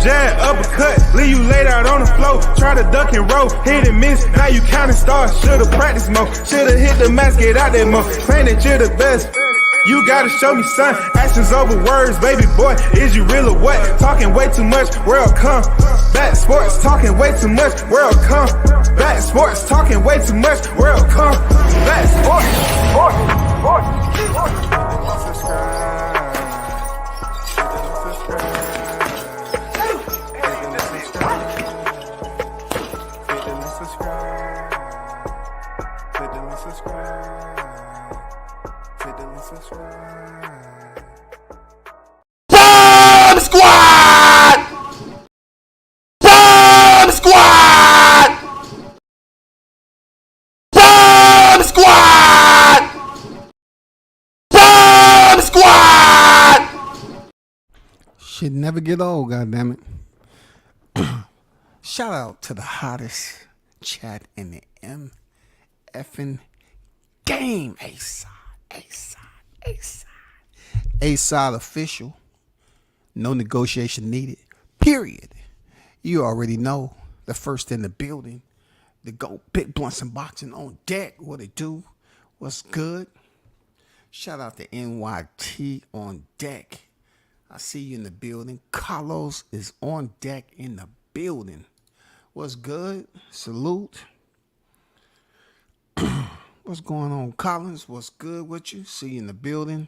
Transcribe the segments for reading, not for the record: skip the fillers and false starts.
jab, uppercut, leave you laid out on the floor. Try to duck and roll, hit and miss, now you counting stars. Should've practiced more, should've hit the mask, get out there more. Claim that you're the best. You gotta show me, son. Actions over words, baby boy. Is you real or what? Talking way too much, world come. Back sports, talking way too much, world come. Back sports, talking way too much, world come. Back sports, Bomb Squad! Bomb Squad! Bomb Squad! Bomb Squad! Should never get old, goddammit. Shout out to the hottest chat in the MFing game. A-side official. No negotiation needed. Period. You already know. The first in the building. The GOAT Big Blunts and Boxing on deck. What it do? What's good? Shout out to NYT on deck. I see you in the building. Carlos is on deck in the building. What's good? Salute. What's going on, Collins? What's good with you? See you in the building.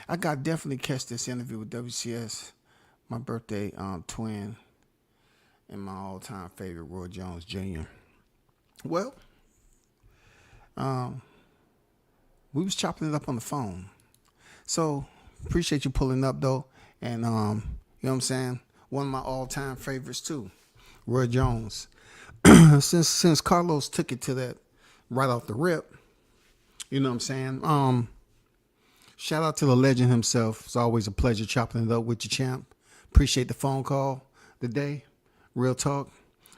I got definitely catch this interview with WCS, my birthday twin, and my all-time favorite, Roy Jones Jr. Well, we was chopping it up on the phone. So, appreciate you pulling up, though. And, you know what I'm saying? One of my all-time favorites, too, Roy Jones. Since Carlos took it to that right off the rip, you know what I'm saying? Shout out to the legend himself. It's always a pleasure chopping it up with you, champ. Appreciate the phone call today. Real talk.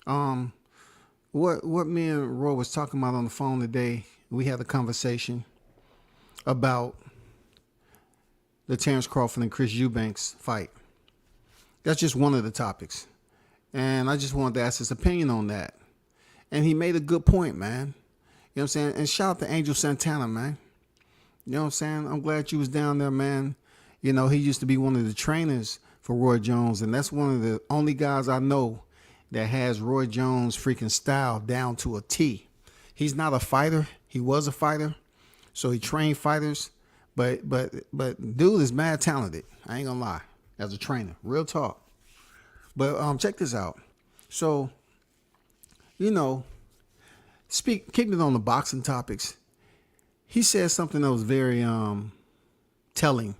What me and Roy was talking about on the phone today, we had a conversation about the Terrence Crawford and Chris Eubanks fight. That's just one of the topics. And I just wanted to ask his opinion on that. And he made a good point, man. You know what I'm saying? And shout out to Angel Santana, man. You know what I'm saying? I'm glad you was down there, man. You know, he used to be one of the trainers for Roy Jones, and that's one of the only guys I know that has Roy Jones' freaking style down to a T. He's not a fighter. He was a fighter, so he trained fighters, but dude is mad talented. I ain't gonna lie, as a trainer. Real talk. But check this out. So, you know, keeping it on the boxing topics, he said something that was very telling,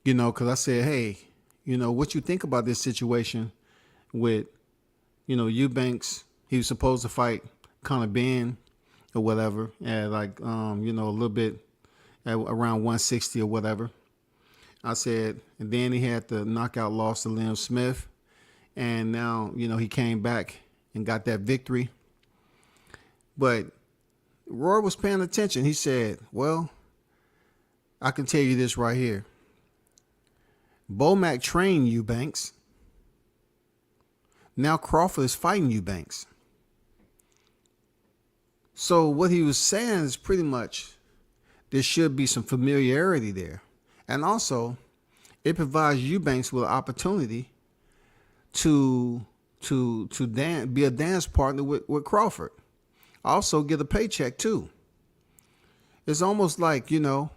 you know, because I said, hey, you know, what you think about this situation with, you know, Eubanks? He was supposed to fight Conor Ben or whatever at like, you know, a little bit at around 160 or whatever. I said, and then he had the knockout loss to Liam Smith. And now, you know, he came back and got that victory. But Roy was paying attention. He said, well, I can tell you this right here. Bomac trained Eubanks. Now Crawford is fighting Eubanks. So what he was saying is pretty much there should be some familiarity there. And also, it provides Eubanks with an opportunity to be a dance partner with Crawford. Also get a paycheck too. It's almost like, you know,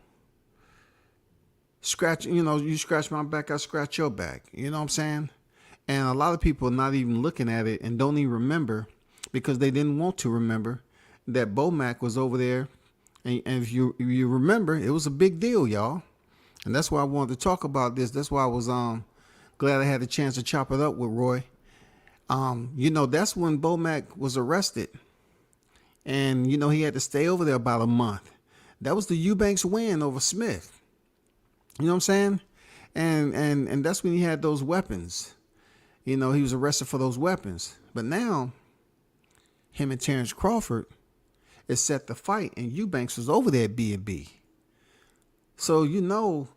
you scratch my back, I scratch your back. You know what I'm saying? And a lot of people are not even looking at it and don't even remember because they didn't want to remember that Bomac was over there. And if you remember, it was a big deal, y'all. And that's why I wanted to talk about this. That's why I was glad I had a chance to chop it up with Roy. You know, that's when Bomac was arrested. And, you know, he had to stay over there about a month. That was the Eubanks win over Smith. You know what I'm saying? And that's when he had those weapons. You know, he was arrested for those weapons. But now, him and Terrence Crawford is set to fight, and Eubanks was over there at B&B. So you know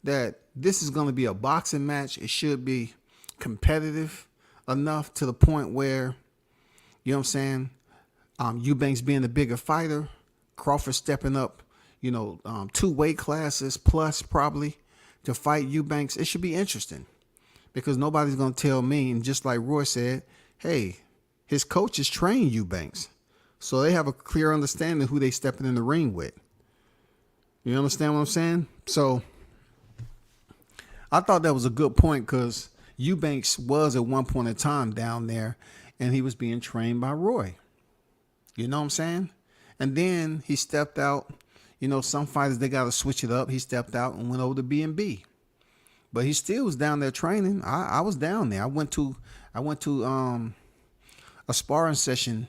that this is going to be a boxing match. It should be competitive enough to the point where, you know what I'm saying, Eubanks being the bigger fighter, Crawford stepping up, 2 weight classes plus probably to fight Eubanks. It should be interesting because nobody's going to tell me. And just like Roy said, hey, his coaches train Eubanks. So they have a clear understanding of who they stepping in the ring with. You understand what I'm saying? So I thought that was a good point because Eubanks was at one point in time down there and he was being trained by Roy. You know what I'm saying? And then he stepped out. Some fighters, they got to switch it up. He stepped out and went over to B&B. But he still was down there training. I was down there. I went to a sparring session.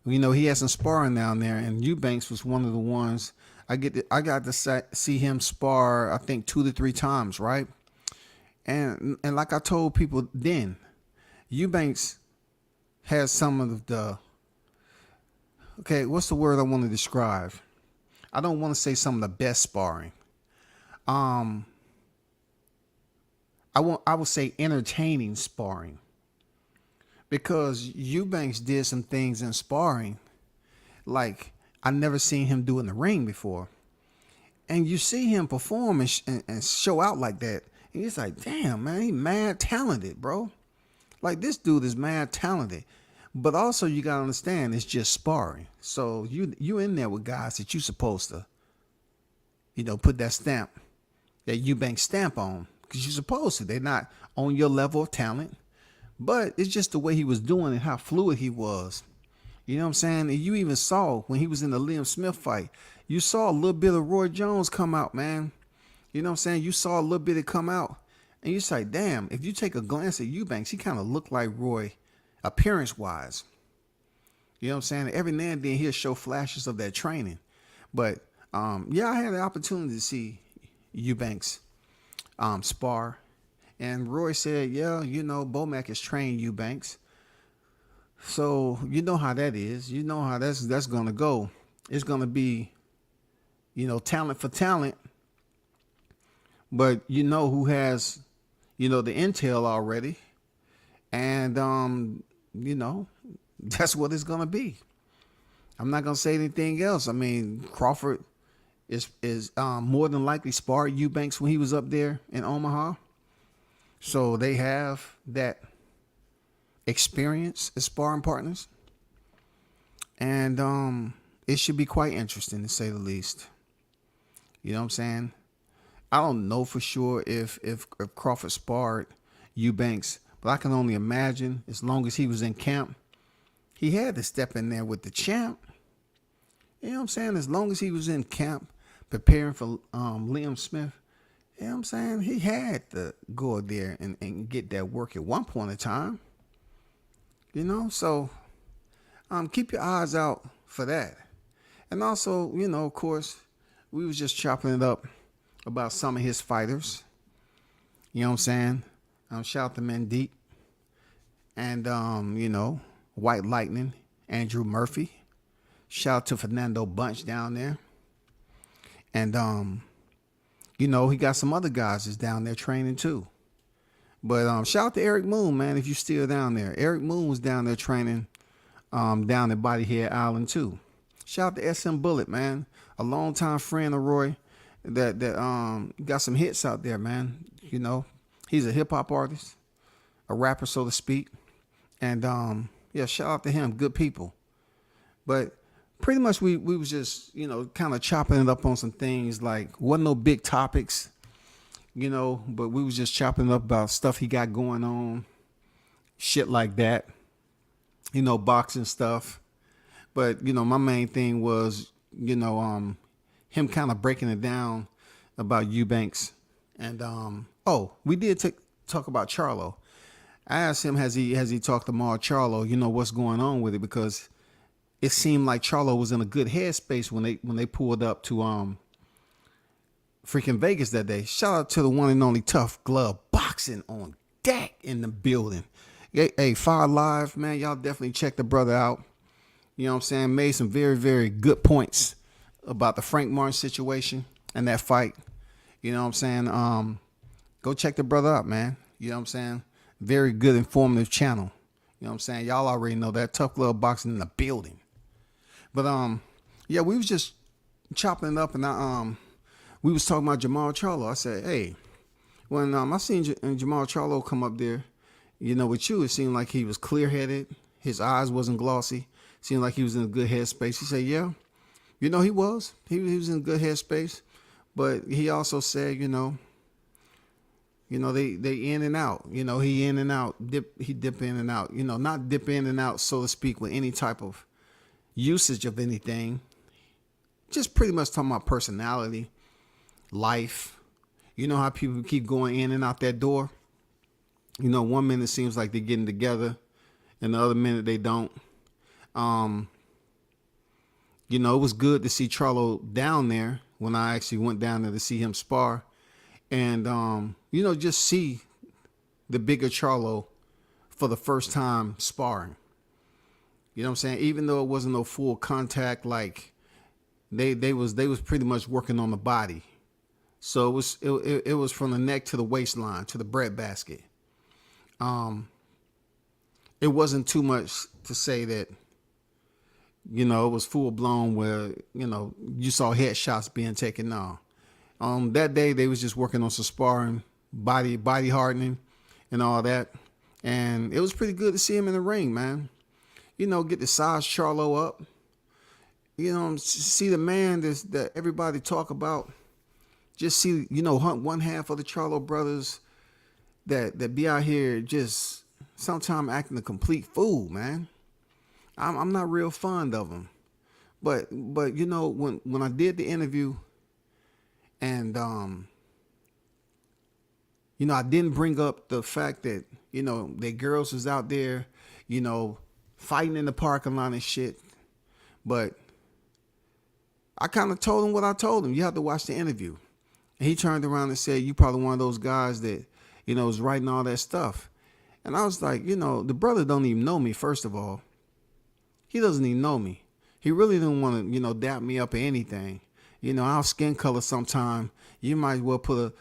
He had some sparring down there, and Eubanks was one of the ones I got to see him spar, I think 2 to 3 times, right? And like I told people then, Eubanks has some of the, okay, what's the word I want to describe? I don't want to say some of the best sparring. I would say entertaining sparring. Because Eubanks did some things in sparring like I never seen him do in the ring before. And you see him perform and show out like that. And it's like, damn, man, he mad talented, bro. Like, this dude is mad talented. But also, you got to understand, it's just sparring. So you in there with guys that you supposed to, put that stamp, that Eubank stamp on. Because you're supposed to. They're not on your level of talent. But it's just the way he was doing it, how fluid he was. You know what I'm saying? And you even saw when he was in the Liam Smith fight, you saw a little bit of Roy Jones come out, man. You know what I'm saying? You saw a little bit of come out. And you're like, damn, if you take a glance at Eubanks, he kind of looked like Roy appearance-wise. You know what I'm saying? Every now and then he'll show flashes of that training. But, I had the opportunity to see Eubanks spar. And Roy said, yeah, Bomac has trained Eubanks. So you know how that is. You know how that's going to go. It's going to be, talent for talent. But who has, the intel already. And, that's what it's going to be. I'm not going to say anything else. I mean, Crawford is more than likely sparred Eubanks when he was up there in Omaha. So they have that experience as sparring partners. And it should be quite interesting, to say the least. You know what I'm saying? I don't know for sure if Crawford sparred Eubanks, but I can only imagine as long as he was in camp, he had to step in there with the champ. You know what I'm saying? As long as he was in camp preparing for Liam Smith, you know what I'm saying? He had to go there and get that work at one point in time. So keep your eyes out for that. And also, of course, we was just chopping it up about some of his fighters. You know what I'm saying? Shout out to Mendeep. And, White Lightning, Andrew Murphy. Shout out to Fernando Bunch down there. And, he got some other guys that's down there training too. But shout out to Eric Moon, man, if you're still down there. Eric Moon was down there training down at Bodyhead Island too. Shout out to SM Bullet, man, a longtime friend of Roy that got some hits out there, man. He's a hip hop artist, a rapper, so to speak. And shout out to him, good people. But pretty much we was just, kind of chopping it up on some things, like wasn't no big topics, but we was just chopping it up about stuff he got going on, shit like that, boxing stuff. But, my main thing was, him kind of breaking it down about Eubanks. And, we did talk about Charlo. I asked him, has he talked to Jermall Charlo, what's going on with it? Because it seemed like Charlo was in a good headspace when they pulled up to freaking Vegas that day. Shout out to the one and only Tough Glove Boxing on deck in the building. Hey, Fire Live, man, y'all definitely check the brother out. You know what I'm saying? Made some very, very good points about the Frank Martin situation and that fight. You know what I'm saying? Go check the brother out, man. You know what I'm saying? very good informative channel. You know what I'm saying? Y'all already know that. Tough Love Boxing in the building. But yeah, we was just chopping it up, and we was talking about Jermall Charlo. I said, hey, when I seen Jermall Charlo come up there, you know, with you, it seemed like he was clear-headed. His eyes wasn't glossy. Seemed like he was in a good headspace. He said, yeah, you know, he was. He was in a good headspace. But he also said, you know, they in and out. You know, he in and out. He dip in and out. You know, not dip in and out, so to speak, with any type of usage of anything. Just pretty much talking about personality, life. You know how people keep going in and out that door? You know, one minute it seems like they're getting together, and the other minute they don't. You know, it was good to see Charlo down there when I actually went down there to see him spar. And, you know, just see the bigger Charlo for the first time sparring. You know what I'm saying? Even though it wasn't no full contact, like they was pretty much working on the body. So it was from the neck to the waistline to the breadbasket. It wasn't too much to say that, you know, it was full blown where, you know, you saw headshots being taken now. That day they was just working on some sparring, body hardening and all that. And it was pretty good to see him in the ring, man. You know, get the size Charlo up. You know, see the man that everybody talk about. Just see, you know, one half of the Charlo brothers that be out here just sometimes acting a complete fool, man. I'm not real fond of them. But you know, when I did the interview and you know, I didn't bring up the fact that, you know, that girls was out there, you know, fighting in the parking lot and shit. But I kind of told him what I told him. You have to watch the interview. And he turned around and said, you probably one of those guys that, you know, was writing all that stuff. And I was like, you know, the brother don't even know me, first of all. He doesn't even know me. He really didn't want to, you know, dap me up or anything. You know, our skin color sometime, you might as well put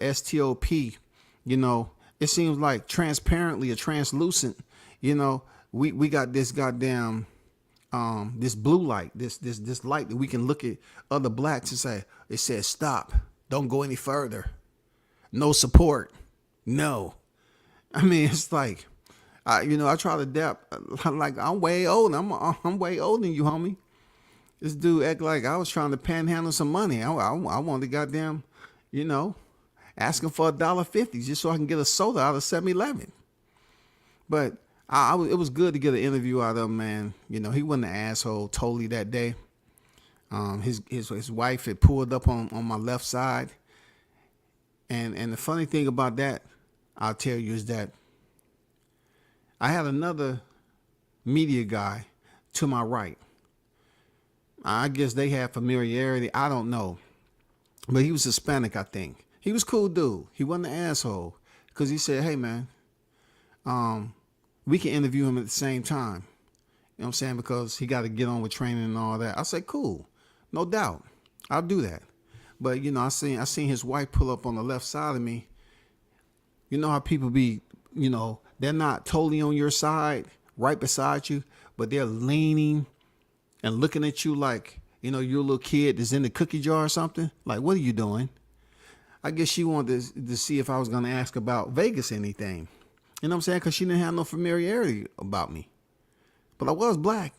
STOP, you know. It seems like transparently or translucent, you know, we got this goddamn, this blue light, this light that we can look at other blacks and say, it says stop, don't go any further. No support. No. I mean, it's like, you know, I try to adapt. Like, I'm way old. I'm way older than you, homie. This dude act like I was trying to panhandle some money. I wanted to goddamn, you know, asking for $1.50 just so I can get a soda out of 7-Eleven. But it was good to get an interview out of him, man. You know, he wasn't an asshole totally that day. His wife had pulled up on my left side. And the funny thing about that, I'll tell you, is that I had another media guy to my right. I guess they had familiarity. I don't know. But he was Hispanic, I think. He was a cool dude. He wasn't an asshole. Because he said, hey, man, we can interview him at the same time. You know what I'm saying? Because he got to get on with training and all that. I said, cool. No doubt. I'll do that. But, you know, I seen his wife pull up on the left side of me. You know how people be, you know, they're not totally on your side, right beside you, but they're leaning and looking at you like, you know, you're a little kid that's in the cookie jar or something. Like, what are you doing? I guess she wanted to see if I was going to ask about Vegas or anything. You know what I'm saying? Because she didn't have no familiarity about me. But I was black.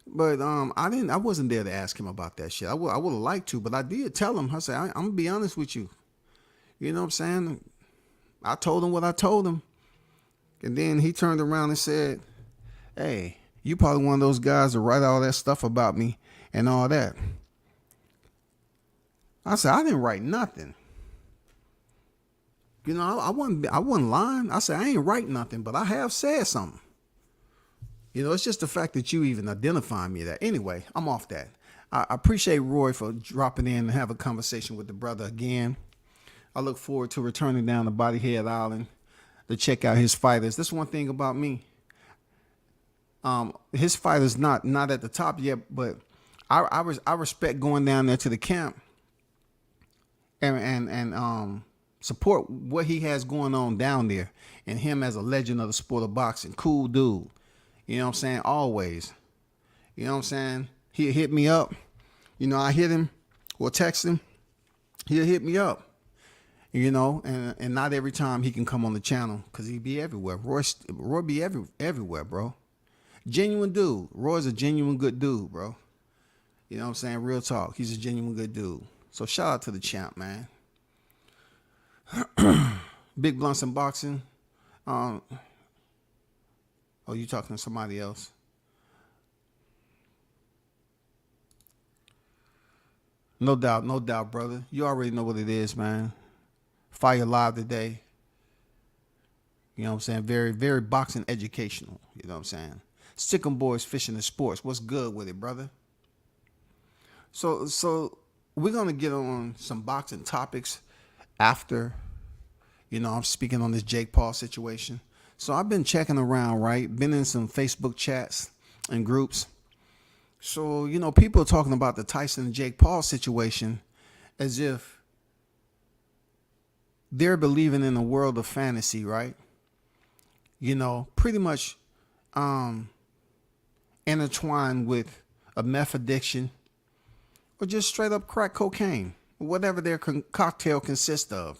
But I wasn't there to ask him about that shit. I would have liked to, but I did tell him. I said, I'm going to be honest with you. You know what I'm saying? I told him what I told him. And then he turned around and said, hey, you probably one of those guys that write all that stuff about me and all that. I said, I didn't write nothing. You know, I wasn't lying. I said, I ain't write nothing, but I have said something. You know, it's just the fact that you even identify me that. Anyway, I'm off that. I appreciate Roy for dropping in and have a conversation with the brother again. I look forward to returning down to Bodyhead Island to check out his fighters. This one thing about me. His fighters not at the top yet, but I respect going down there to the camp and Support what he has going on down there, and him as a legend of the sport of boxing. Cool dude. You know what I'm saying? Always. You know what I'm saying? He'll hit me up. You know, I hit him or text him. He'll hit me up. You know, and not every time he can come on the channel because he be everywhere. Roy be everywhere, bro. Genuine dude. Roy's a genuine good dude, bro. You know what I'm saying? Real talk. He's a genuine good dude. So shout out to the champ, man. Big Blunts and Boxing. Oh, you talking to somebody else? No doubt, brother. You already know what it is, man. Fire Live today. You know what I'm saying? Very, very boxing educational. You know what I'm saying? Stickum Boys Fishing and Sports. What's good with it, brother? So we're going to get on some boxing topics after, you know, I'm speaking on this Jake Paul situation. So I've been checking around, right? Been in some Facebook chats and groups. So, you know, people are talking about the Tyson and Jake Paul situation as if they're believing in a world of fantasy, right? You know, pretty much intertwined with a meth addiction or just straight up crack cocaine, whatever their cocktail consists of.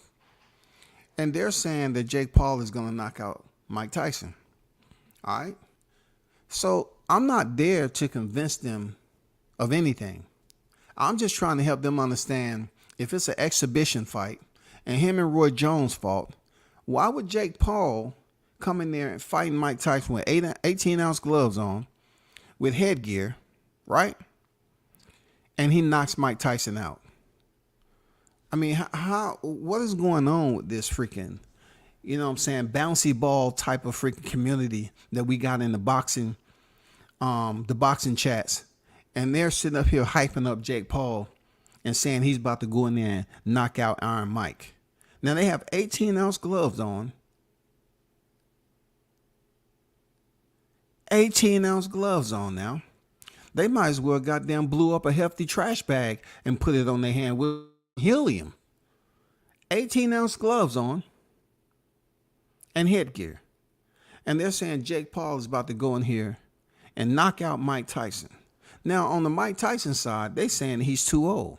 And they're saying that Jake Paul is going to knock out Mike Tyson. All right? So I'm not there to convince them of anything. I'm just trying to help them understand if it's an exhibition fight and him and Roy Jones fought, why would Jake Paul come in there and fight Mike Tyson with 18-ounce gloves on, with headgear, right? And he knocks Mike Tyson out. I mean, what is going on with this freaking, you know what I'm saying, bouncy ball type of freaking community that we got in the boxing chats. And they're sitting up here hyping up Jake Paul and saying he's about to go in there and knock out Iron Mike. Now, they have 18-ounce gloves on. 18-ounce gloves on now. They might as well goddamn blew up a hefty trash bag and put it on their hand with helium. 18-ounce gloves on and headgear. And they're saying Jake Paul is about to go in here and knock out Mike Tyson. Now, on the Mike Tyson side, they saying he's too old.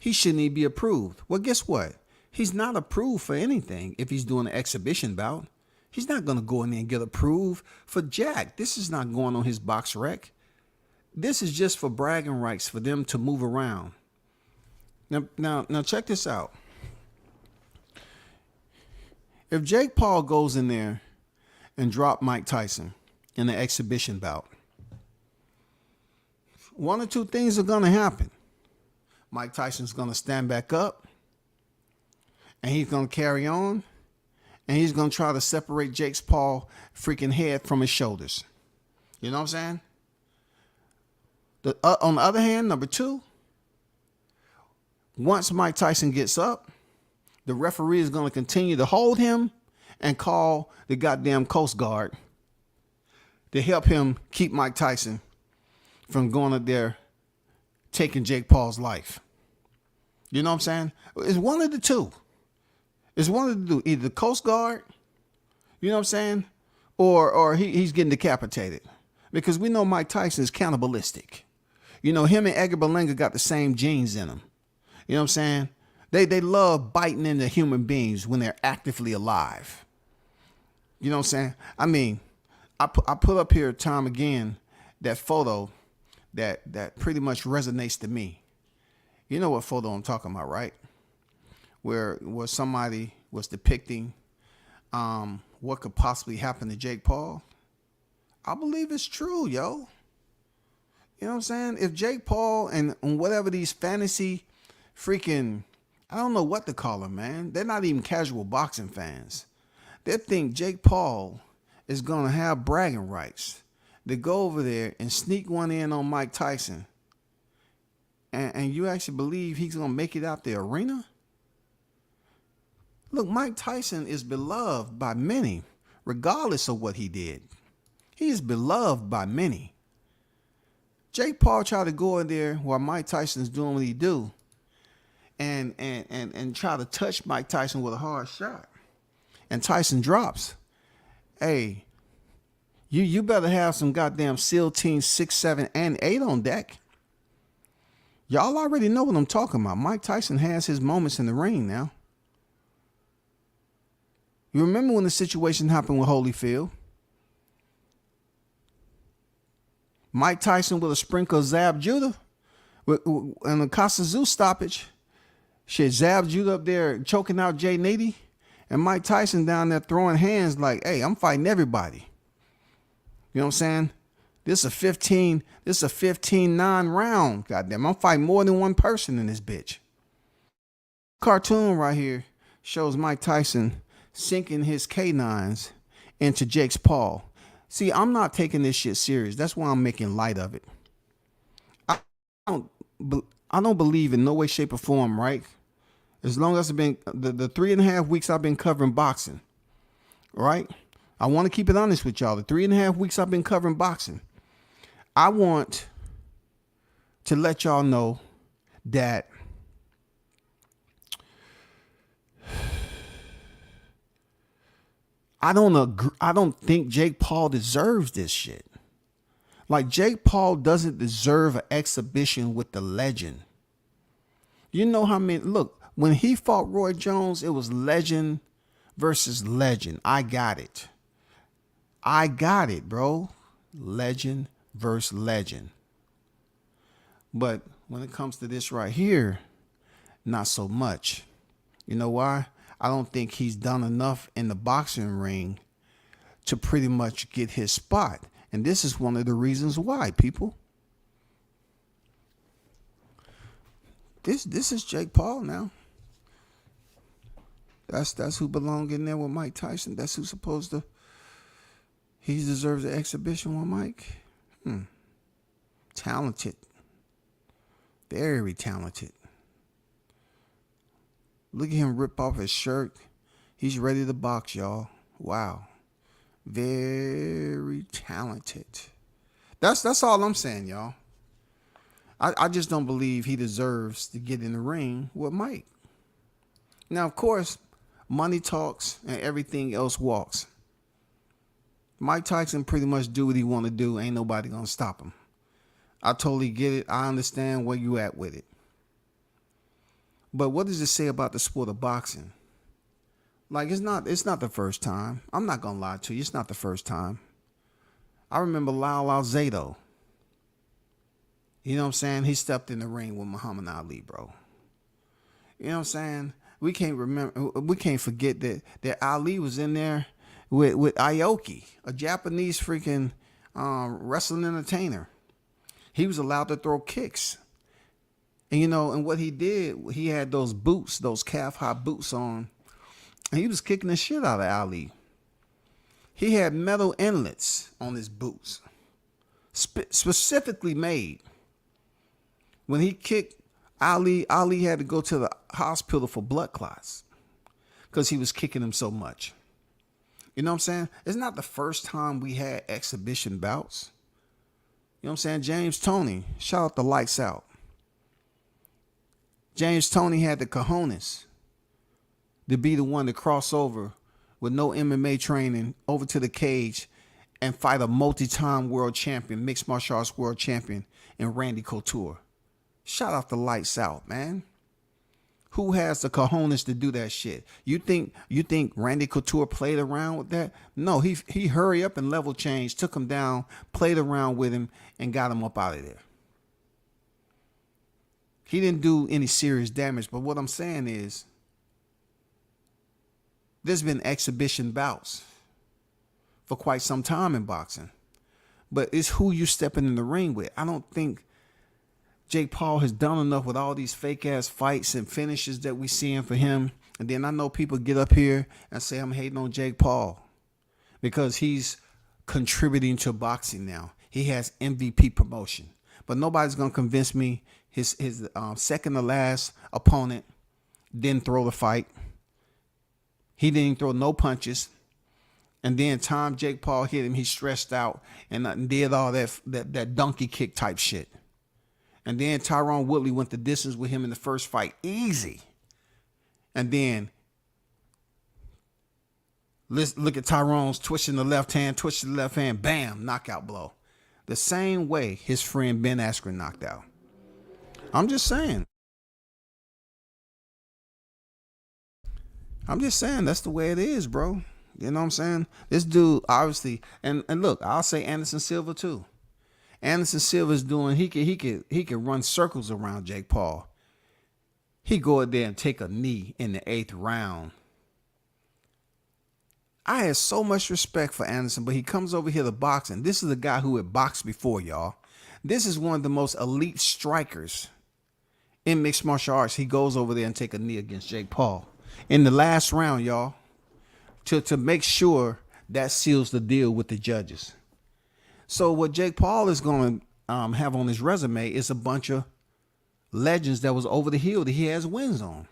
He shouldn't even be approved. Well, guess what? He's not approved for anything if he's doing an exhibition bout. He's not going to go in there and get approved for jack. This is not going on his box rec. This is just for bragging rights for them to move around. Now check this out. If Jake Paul goes in there and drop Mike Tyson in an exhibition bout, one or two things are going to happen. Mike Tyson's going to stand back up, and he's going to carry on, and he's going to try to separate Jake Paul's freaking head from his shoulders. You know what I'm saying? On the other hand, number two, once Mike Tyson gets up, the referee is going to continue to hold him and call the goddamn Coast Guard to help him keep Mike Tyson from going up there taking Jake Paul's life. You know what I'm saying? It's one of the two. It's one of the two. Either the Coast Guard, you know what I'm saying? Or he's getting decapitated. Because we know Mike Tyson is cannibalistic. You know, him and Edgar Berlanga got the same genes in them. You know what I'm saying? They love biting into human beings when they're actively alive. You know what I'm saying? I mean, I put up here time again that photo that pretty much resonates to me. You know what photo I'm talking about, right? Where somebody was depicting what could possibly happen to Jake Paul. I believe it's true, yo. You know what I'm saying? If Jake Paul and whatever these fantasy freaking, I don't know what to call them, man. They're not even casual boxing fans. They think Jake Paul is going to have bragging rights to go over there and sneak one in on Mike Tyson. And you actually believe he's going to make it out the arena? Look, Mike Tyson is beloved by many, regardless of what he did. He is beloved by many. Jake Paul tried to go in there while Mike Tyson is doing what he do. and try to touch Mike Tyson with a hard shot, and Tyson drops. Hey, you better have some goddamn SEAL Team 6, 7, and 8 on deck. Y'all already know what I'm talking about. Mike Tyson has his moments in the ring now. You remember when the situation happened with Holyfield? Mike Tyson with a sprinkle of Zab Judah and a Costa Zeus stoppage. Shit, Zab Judah up there choking out Jay Nady, and Mike Tyson down there throwing hands like, hey, I'm fighting everybody. You know what I'm saying? This is a 15-9 round. Goddamn, I'm fighting more than one person in this bitch. Cartoon right here shows Mike Tyson sinking his canines into Jake Paul. See, I'm not taking this shit serious. That's why I'm making light of it. I don't believe in no way, shape, or form, right? As long as I've been the 3.5 weeks I've been covering boxing, right? I want to keep it honest with y'all. The 3.5 weeks I've been covering boxing, I want to let y'all know that I don't think Jake Paul deserves this shit. Like, Jake Paul doesn't deserve an exhibition with the legend. You know how many, look, when he fought Roy Jones, it was legend versus legend. I got it, bro. Legend versus legend. But when it comes to this right here, not so much. You know why? I don't think he's done enough in the boxing ring to pretty much get his spot. And this is one of the reasons why, people. This is Jake Paul now. That's who belong in there with Mike Tyson. That's who's supposed to. He deserves an exhibition with Mike. Talented. Very talented. Look at him rip off his shirt. He's ready to box, y'all. Wow. Very talented. That's all I'm saying, y'all. I just don't believe he deserves to get in the ring with Mike. Now, of course, money talks and everything else walks. Mike Tyson pretty much do what he want to do. Ain't nobody gonna stop him. I totally get it. I understand where you at with it. But what does it say about the sport of boxing? Like, it's not the first time. I'm not gonna lie to you. It's not the first time. I remember Lyle Alzado. You know what I'm saying? He stepped in the ring with Muhammad Ali, bro. You know what I'm saying? We can't forget that Ali was in there with Aoki, a Japanese freaking wrestling entertainer. He was allowed to throw kicks. And, you know, and what he did, he had those boots, those calf-high boots on, and he was kicking the shit out of Ali. He had metal inlets on his boots, specifically made. When he kicked Ali had to go to the hospital for blood clots because he was kicking him so much. You know what I'm saying? It's not the first time we had exhibition bouts. You know what I'm saying? James Toney, shout out the Lights Out. James Toney had the cojones to be the one to cross over with no MMA training over to the cage and fight a multi-time world champion, mixed martial arts world champion in Randy Couture. Shout out the Lights Out, man. Who has the cojones to do that shit? You think Randy Couture played around with that? No, he hurry up and level change, took him down, played around with him, and got him up out of there. He didn't do any serious damage, but what I'm saying is there's been exhibition bouts for quite some time in boxing. But it's who you stepping in the ring with. I don't think Jake Paul has done enough with all these fake-ass fights and finishes that we seeing for him. And then I know people get up here and say I'm hating on Jake Paul because he's contributing to boxing now. He has MVP promotion. But nobody's going to convince me his second to last opponent didn't throw the fight. He didn't throw no punches. And then time Jake Paul hit him, he stretched out and did all that donkey kick type shit. And then Tyron Woodley went the distance with him in the first fight. Easy. And then let's look at Tyron's twitching the left hand, bam, knockout blow. The same way his friend Ben Askren knocked out. I'm just saying. That's the way it is, bro. You know what I'm saying? This dude, obviously, and look, I'll say Anderson Silva too. Anderson Silva's doing, he could run circles around Jake Paul. He go out there and take a knee in the 8th round. I had so much respect for Anderson, but he comes over here to boxing. This is a guy who had boxed before, y'all. This is one of the most elite strikers in mixed martial arts. He goes over there and take a knee against Jake Paul in the last round, y'all, to make sure that seals the deal with the judges. So what Jake Paul is going to have on his resume is a bunch of legends that was over the hill that he has wins on.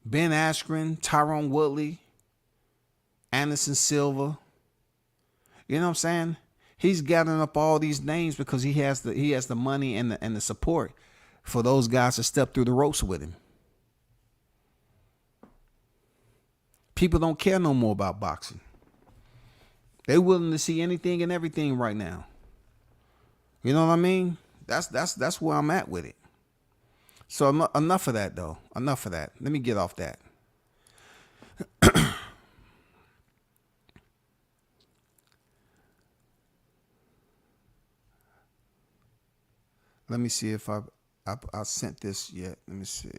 Ben Askren, Tyron Woodley, Anderson Silva. You know what I'm saying? He's gathering up all these names because he has the money and the support for those guys to step through the ropes with him. People don't care no more about boxing. They're willing to see anything and everything right now. You know what I mean? That's where I'm at with it. So enough of that, though. Enough of that. Let me get off that. Let me see if I sent this yet. Let me see.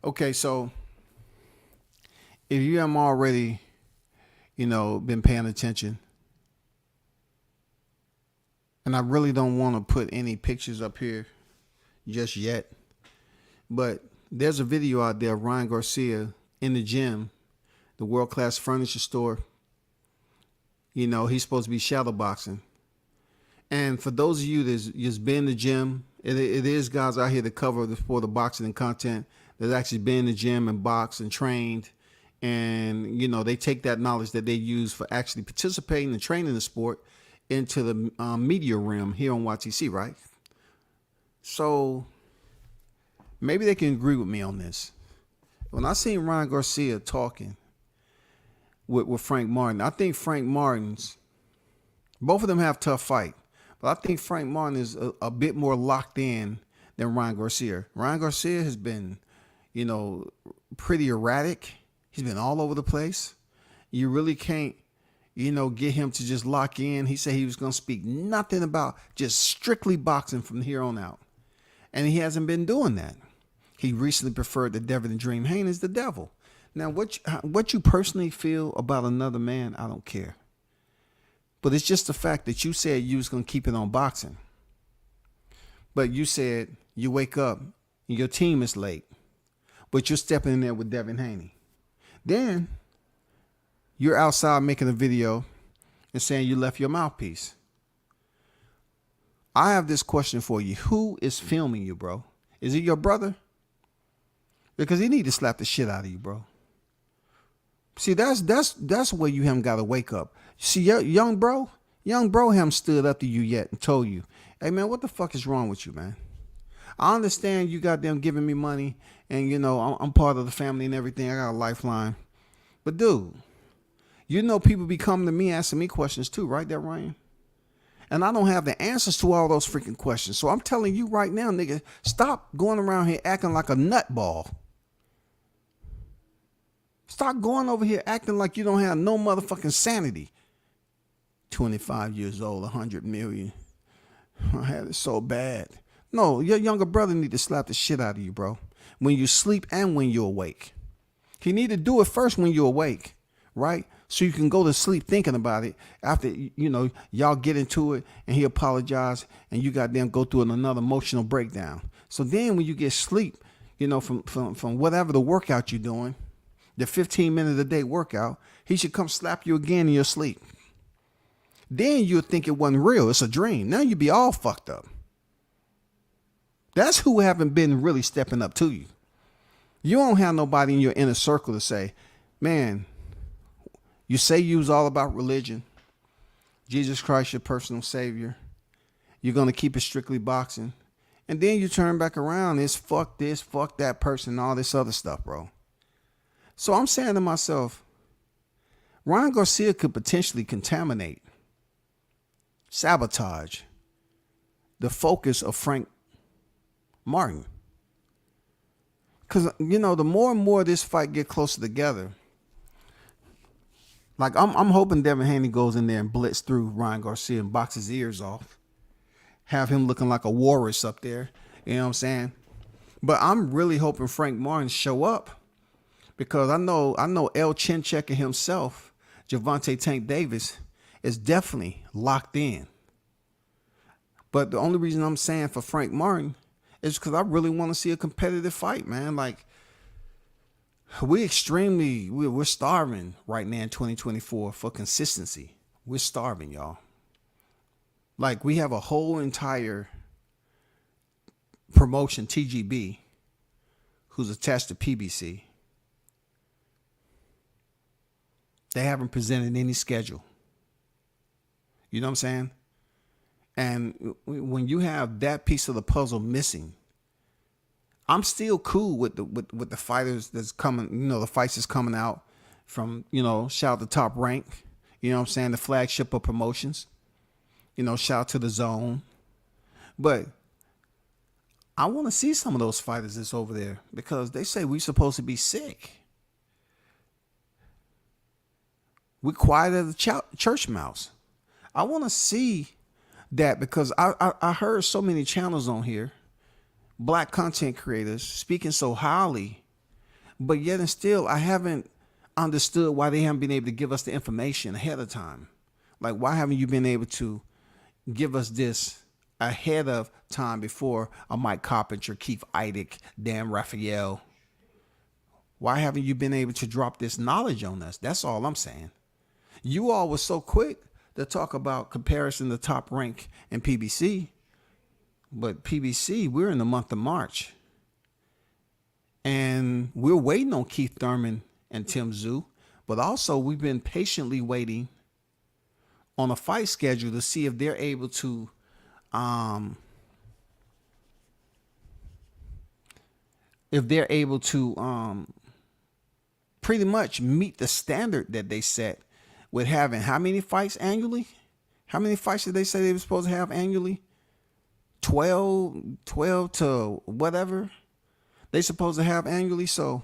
Okay, so if you haven't already, been paying attention, and I really don't want to put any pictures up here just yet, but there's a video out there of Ryan Garcia in the gym, the world-class furniture store. He's supposed to be shadow boxing. And for those of you that's just been in the gym, it is guys out here to cover for the boxing and content that's actually been in the gym and boxed and trained. And, they take that knowledge that they use for actually participating and training the sport into the media realm here on YTC, right? So maybe they can agree with me on this. When I seen Ryan Garcia talking with Frank Martin, I think Frank Martin's, both of them have tough fight, but I think Frank Martin is a bit more locked in than Ryan Garcia. Ryan Garcia has been, pretty erratic. He's been all over the place. You really can't, get him to just lock in. He said he was going to speak nothing about just strictly boxing from here on out. And he hasn't been doing that. He recently preferred the Devil and Dream Haney as the devil. Now, what you personally feel about another man, I don't care. But it's just the fact that you said you was going to keep it on boxing. But you said you wake up and your team is late. But you're stepping in there with Devin Haney. Then you're outside making a video and saying you left your mouthpiece. I have this question for you. Who is filming you, bro? Is it your brother? Because he need to slap the shit out of you, bro. See, that's where you haven't got to wake up. See, young bro haven't stood up to you yet and told you, hey, man, what the fuck is wrong with you, man? I understand you got them giving me money and, I'm part of the family and everything. I got a lifeline. But, dude, people be coming to me asking me questions too, right there, Ryan? And I don't have the answers to all those freaking questions. So I'm telling you right now, nigga, stop going around here acting like a nutball. Stop going over here acting like you don't have no motherfucking sanity. 25 years old, 100 million. I had it so bad. No, your younger brother need to slap the shit out of you, bro. When you sleep and when you're awake. He need to do it first when you're awake, right? So you can go to sleep thinking about it after, y'all get into it and he apologize and you goddamn go through another emotional breakdown. So then when you get sleep, from whatever the workout you're doing, the 15-minute a day workout, he should come slap you again in your sleep. Then you'll think it wasn't real. It's a dream. Now you be all fucked up. That's who haven't been really stepping up to you. You don't have nobody in your inner circle to say, man, you say you was all about religion. Jesus Christ, your personal savior. You're going to keep it strictly boxing. And then you turn back around. It's fuck this, fuck that person, all this other stuff, bro. So I'm saying to myself, Ryan Garcia could potentially contaminate, sabotage the focus of Frank Martin. Because, you know, the more and more this fight get closer together, like I'm hoping Devin Haney goes in there and blitz through Ryan Garcia and box his ears off. Have him looking like a walrus up there. You know what I'm saying? But I'm really hoping Frank Martin show up, because I know El Chin Checker himself, Gervonta Tank Davis, is definitely locked in. But the only reason I'm saying for Frank Martin is because I really want to see a competitive fight, man. Like, we're starving right now in 2024 for consistency. We're starving, y'all. Like, we have a whole entire promotion, TGB, who's attached to PBC. They haven't presented any schedule. You know what I'm saying? And when you have that piece of the puzzle missing, I'm still cool with the fighters that's coming, you know, the fights that's coming out from, you know, shout out to Top Rank, you know what I'm saying, the flagship of promotions, you know, shout out to the Zone. But I want to see some of those fighters that's over there, because they say we're supposed to be sick. We're quiet as a church mouse. I want to see that, because I heard so many channels on here, black content creators speaking so highly, but yet and still I haven't understood why they haven't been able to give us the information ahead of time. Like, why haven't you been able to give us this ahead of time before a Mike Carpenter, Keith Eidick, Dan Raphael? Why haven't you been able to drop this knowledge on us? That's all I'm saying. You all were so quick to talk about comparison to Top Rank and PBC. But PBC, we're in the month of March. And we're waiting on Keith Thurman and Tim Tszyu. But also, we've been patiently waiting on a fight schedule to see if they're able to pretty much meet the standard that they set with having how many fights annually? How many fights did they say they were supposed to have annually? 12 to whatever they supposed to have annually. So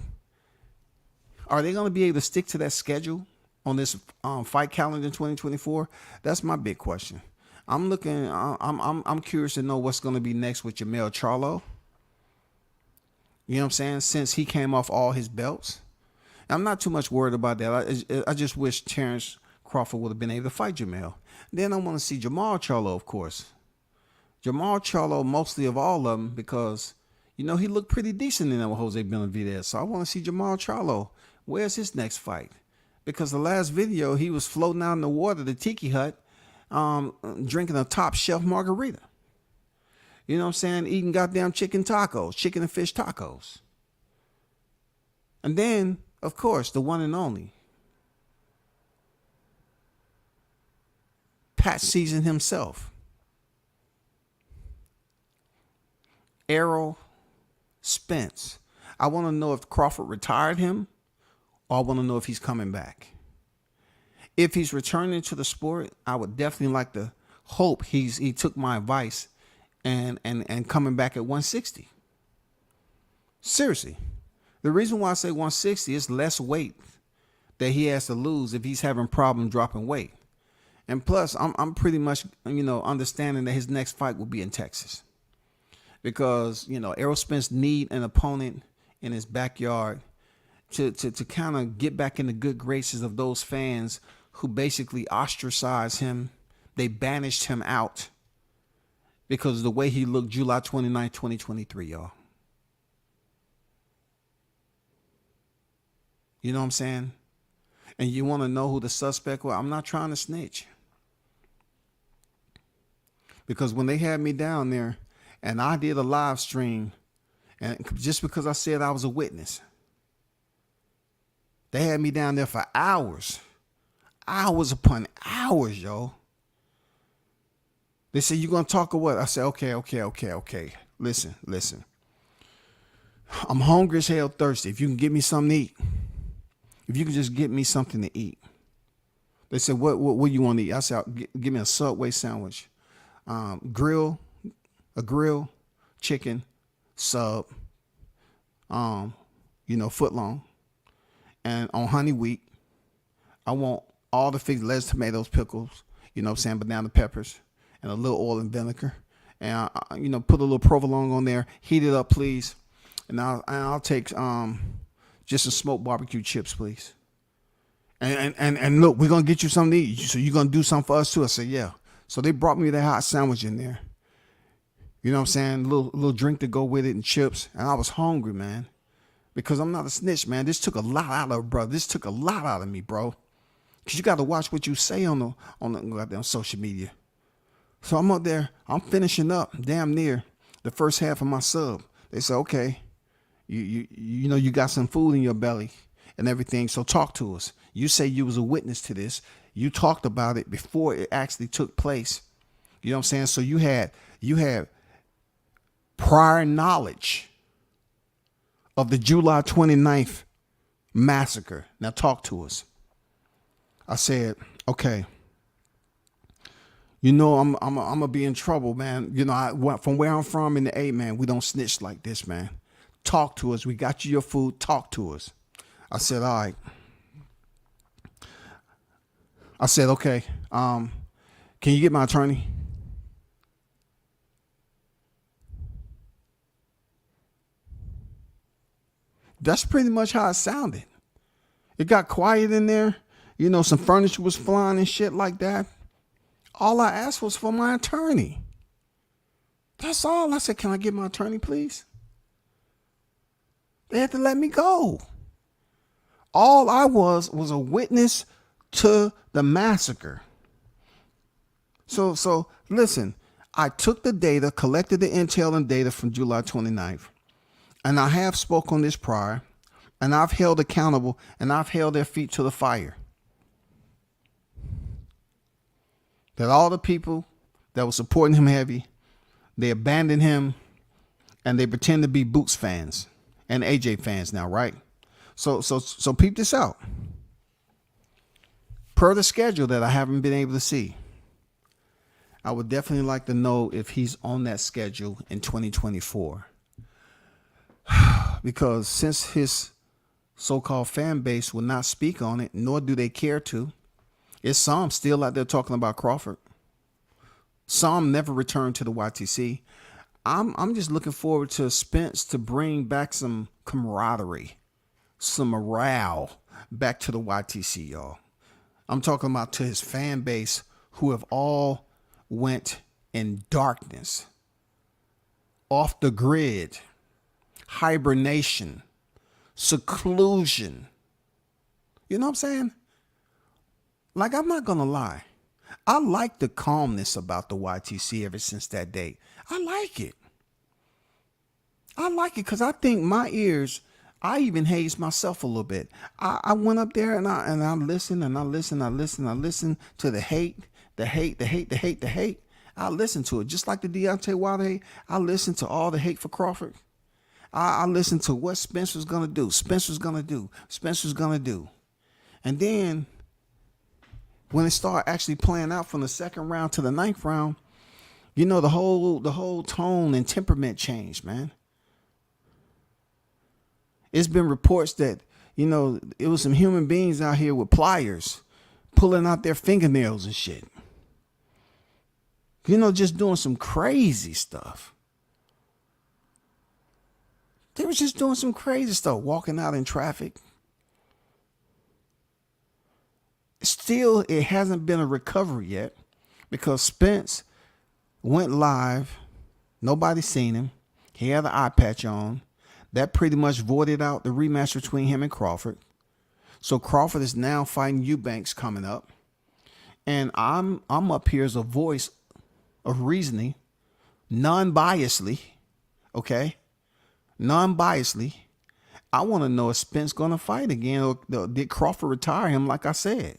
are they going to be able to stick to that schedule on this fight calendar in 2024? That's my big question. I'm curious to know what's going to be next with Jermall Charlo. You know what I'm saying? Since he came off all his belts. I'm not too much worried about that. I just wish Terrence Crawford would have been able to fight Jermall. Then I want to see Jermall Charlo, of course. Jermall Charlo, mostly of all of them, because, you know, he looked pretty decent in there with Jose Benavidez. So I want to see Jermall Charlo. Where's his next fight? Because the last video, he was floating out in the water, the tiki hut, drinking a top shelf margarita. You know what I'm saying? Eating goddamn chicken and fish tacos. And then, of course, the one and only Pat Season himself, Errol Spence. I want to know if Crawford retired him, or I want to know if he's coming back. If he's returning to the sport, I would definitely like to hope he took my advice and coming back at 160. Seriously. The reason why I say 160 is less weight that he has to lose if he's having problem dropping weight. And plus, I'm pretty much, you know, understanding that his next fight will be in Texas. Because, you know, Errol Spence need an opponent in his backyard to kind of get back in the good graces of those fans who basically ostracized him. They banished him out because of the way he looked July 29, 2023, y'all. You know what I'm saying? And you want to know who the suspect was? I'm not trying to snitch. Because when they had me down there and I did a live stream, and just because I said I was a witness, they had me down there for hours upon hours, yo. They said, you gonna talk or what? I said, okay. Listen. I'm hungry as hell, thirsty. If you can get me something to eat. If you can just get me something to eat. They said, what you want to eat? I said, give me a Subway sandwich. A grill, chicken, sub, foot long. And on honey wheat, I want all the fixed lettuce, tomatoes, pickles, banana peppers, and a little oil and vinegar. And, put a little provolone on there. Heat it up, please. And I'll take just some smoked barbecue chips, please. And look, we're going to get you something to eat. So you're going to do something for us too? I said, yeah. So they brought me that hot sandwich in there. You know what I'm saying? A little drink to go with it and chips. And I was hungry, man. Because I'm not a snitch, man. This took a lot out of me, bro. Because you got to watch what you say on the goddamn social media. So I'm up there. I'm finishing up damn near the first half of my sub. They said, okay, you got some food in your belly and everything, so talk to us. You say you was a witness to this. You talked about it before it actually took place. You know what I'm saying? So you had prior knowledge of the July 29th massacre. Now talk to us. I said, okay. I'm gonna be in trouble, man. From where I'm from in the A, man, we don't snitch like this, man. Talk to us. We got you your food. Talk to us. I said, all right. I said, okay. Can you get my attorney? That's pretty much how it sounded. It got quiet in there. Some furniture was flying and shit like that. All I asked was for my attorney. That's all. I said, can I get my attorney, please? They had to let me go. All I was a witness to the massacre. So listen, I took the data, collected the intel and data from July 29th, and I have spoke on this prior, and I've held accountable, and I've held their feet to the fire. That all the people that were supporting him heavy, they abandoned him, and they pretend to be Boots fans and AJ fans now, right? So peep this out. Per the schedule that I haven't been able to see, I would definitely like to know if he's on that schedule in 2024. Because since his so-called fan base will not speak on it, nor do they care to, it's some still out there talking about Crawford. Some never returned to the YTC. I'm just looking forward to Spence to bring back some camaraderie, some morale back to the YTC, y'all. I'm talking about to his fan base who have all went in darkness, off the grid, hibernation, seclusion. You know what I'm saying? Like, I'm not going to lie. I like the calmness about the YTC ever since that date. I like it. I like it because I think my ears, I even hazed myself a little bit. I went up there and I listened and I listened to the hate. I listened to it. Just like the Deontay Wilder hate, I listened to all the hate for Crawford. I listened to what Spence was going to do. Spence was going to do. And then when it started actually playing out from the second round to the ninth round, the whole tone and temperament changed, man. It's been reports that, it was some human beings out here with pliers pulling out their fingernails and shit. Just doing some crazy stuff. They were just doing some crazy stuff, walking out in traffic. Still, it hasn't been a recovery yet because Spence went live. Nobody seen him. He had an eye patch on. That pretty much voided out the rematch between him and Crawford. So Crawford is now fighting Eubanks coming up. And I'm up here as a voice of reasoning, non-biasedly, okay? Non-biasedly, I want to know if Spence going to fight again, or did Crawford retire him like I said?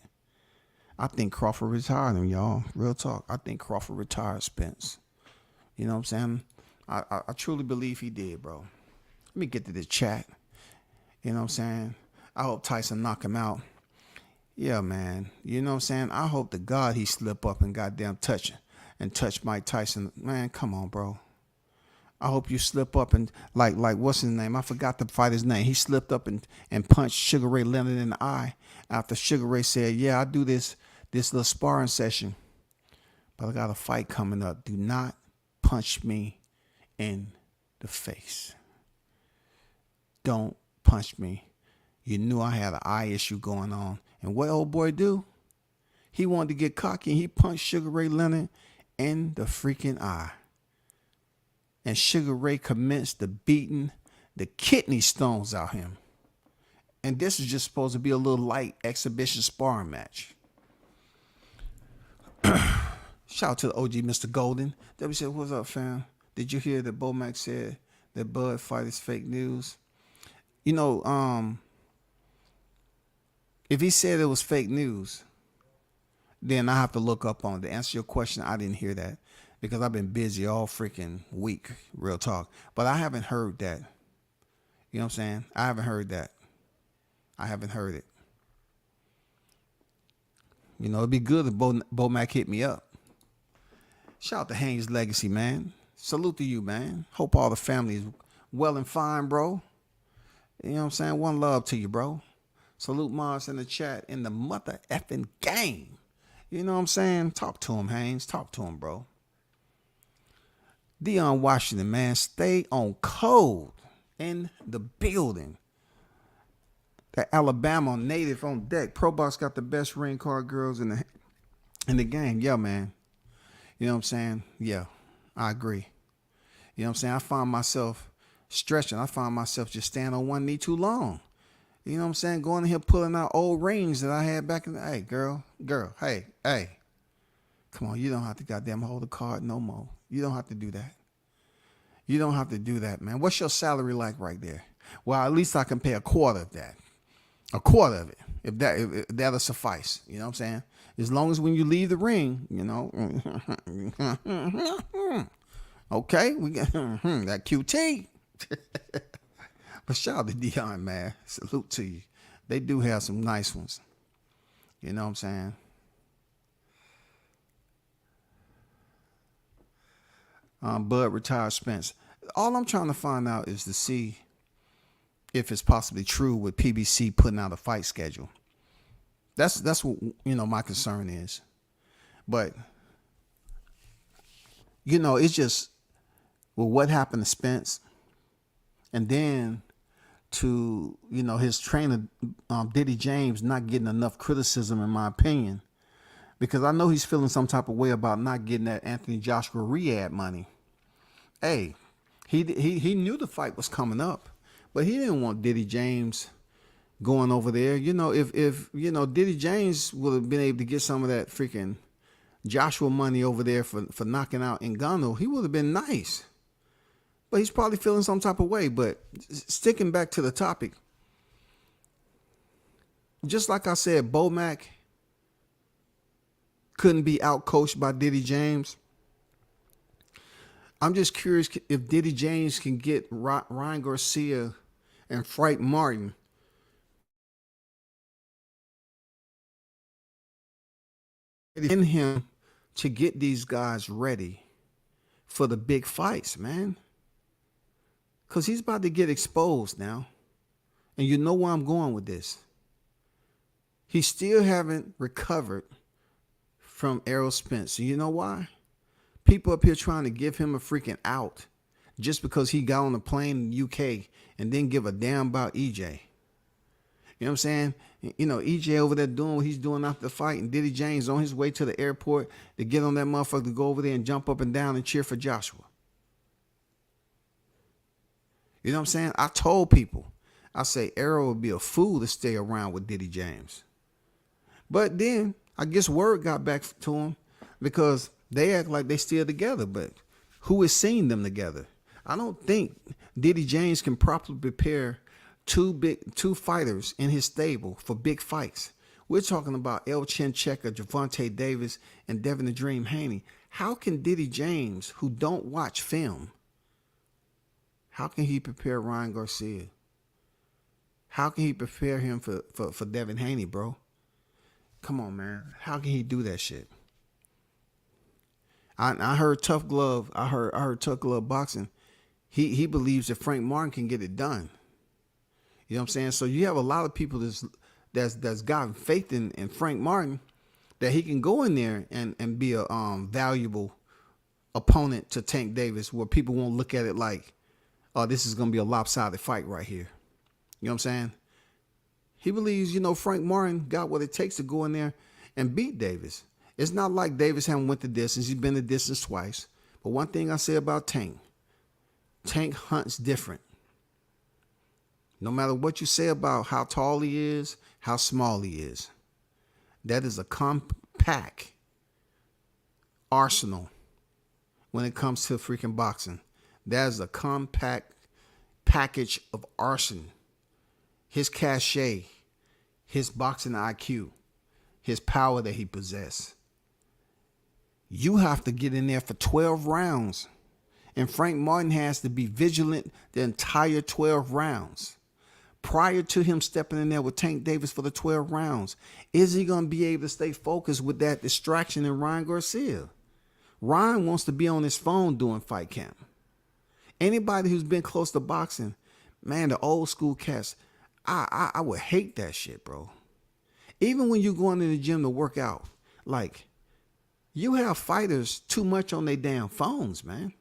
I think Crawford retired him, y'all. Real talk. I think Crawford retired Spence. You know what I'm saying? I truly believe he did, bro. Let me get to this chat. You know what I'm saying? I hope Tyson knock him out. Yeah, man. You know what I'm saying? I hope to God he slip up and goddamn touch Mike Tyson. Man, come on, bro. I hope you slip up and like what's his name? I forgot the fighter's name. He slipped up and punched Sugar Ray Leonard in the eye after Sugar Ray said, "Yeah, I do this little sparring session, but I got a fight coming up. Do not punch me in the face. Don't punch me." You knew I had an eye issue going on. And what old boy do? He wanted to get cocky and he punched Sugar Ray Leonard in the freaking eye. And Sugar Ray commenced to beating the kidney stones out him. And this is just supposed to be a little light exhibition sparring match. Shout out to the OG Mr. Golden. Debbie said, "What's up, fam? Did you hear that Bomac said that Bud fight is fake news?" You know, if he said it was fake news, then I have to look up on it. To answer your question, I didn't hear that because I've been busy all freaking week, real talk. But I haven't heard that. You know what I'm saying? I haven't heard that. I haven't heard it. You know, it'd be good if Bomac hit me up. Shout out to Haynes Legacy, man. Salute to you, man. Hope all the family is well and fine, bro. You know what I'm saying? One love to you, bro. Salute Mars in the chat in the mother effing game. You know what I'm saying? Talk to him, Haynes. Talk to him, bro. Dion Washington, man. Stay on code in the building. That Alabama native on deck. Pro Box got the best ring card girls in the game. Yeah, man. You know what I'm saying? Yeah, I agree. You know what I'm saying? I find myself stretching. I find myself just standing on one knee too long. You know what I'm saying? Going in here pulling out old rings that I had back in the hey, girl, hey. Come on, you don't have to goddamn hold the card no more. You don't have to do that. You don't have to do that, man. What's your salary like right there? Well, at least I can pay a quarter of that. A quarter of it. If that'll suffice. You know what I'm saying? As long as when you leave the ring, you know. Okay, we got that QT. But shout out to Dion, man. Salute to you. They do have some nice ones. You know what I'm saying? Bud retired Spence. All I'm trying to find out is to see if it's possibly true with PBC putting out a fight schedule. That's what, you know, my concern is. But, you know, it's just, well, what happened to Spence? And then to, you know, his trainer, Diddy James, not getting enough criticism, in my opinion, because I know he's feeling some type of way about not getting that Anthony Joshua Riyadh money. Hey, he knew the fight was coming up, but he didn't want Diddy James going over there. You know, if you know, Diddy James would have been able to get some of that freaking Joshua money over there for knocking out Ngannou, he would have been nice. But he's probably feeling some type of way. But sticking back to the topic, just like I said, Bomac couldn't be outcoached by Diddy James. I'm just curious if Diddy James can get Ryan Garcia and Frank Martin in him to get these guys ready for the big fights, man. Because he's about to get exposed now. And you know where I'm going with this. He still haven't recovered from Errol Spence. You know why? People up here trying to give him a freaking out just because he got on a plane in the UK and didn't give a damn about EJ. You know what I'm saying? You know, EJ over there doing what he's doing after the fight, and Diddy James on his way to the airport to get on that motherfucker to go over there and jump up and down and cheer for Joshua. You know what I'm saying? I told people, I say Errol would be a fool to stay around with Diddy James. But then I guess word got back to him because they act like they still together. But who has seen them together. I don't think Diddy James can properly prepare two fighters in his stable for big fights. We're talking about El Chin Checker, Gervonta Davis, and Devin the Dream Haney. How can Diddy James, who don't watch film, how can he prepare Ryan Garcia? How can he prepare him for Devin Haney, bro? Come on, man. How can he do that shit? I heard Tough Glove. I heard Tough Glove Boxing. He believes that Frank Martin can get it done. You know what I'm saying? So you have a lot of people that's gotten faith in Frank Martin, that he can go in there and be a valuable opponent to Tank Davis, where people won't look at it like, oh, this is going to be a lopsided fight right here. You know what I'm saying? He believes, Frank Martin got what it takes to go in there and beat Davis. It's not like Davis haven't went the distance. He's been the distance twice. But one thing I say about Tank hunts different. No matter what you say about how tall he is, how small he is, that is a compact arsenal when it comes to freaking boxing. That is a compact package of arson. His cachet, his boxing IQ, his power that he possesses. You have to get in there for 12 rounds. And Frank Martin has to be vigilant the entire 12 rounds. Prior to him stepping in there with Tank Davis for the 12 rounds, is he going to be able to stay focused with that distraction in Ryan Garcia? Ryan wants to be on his phone doing fight camp. Anybody who's been close to boxing, man, the old school cats, I would hate that shit, bro. Even when you go into the gym to work out, like, you have fighters too much on their damn phones, man.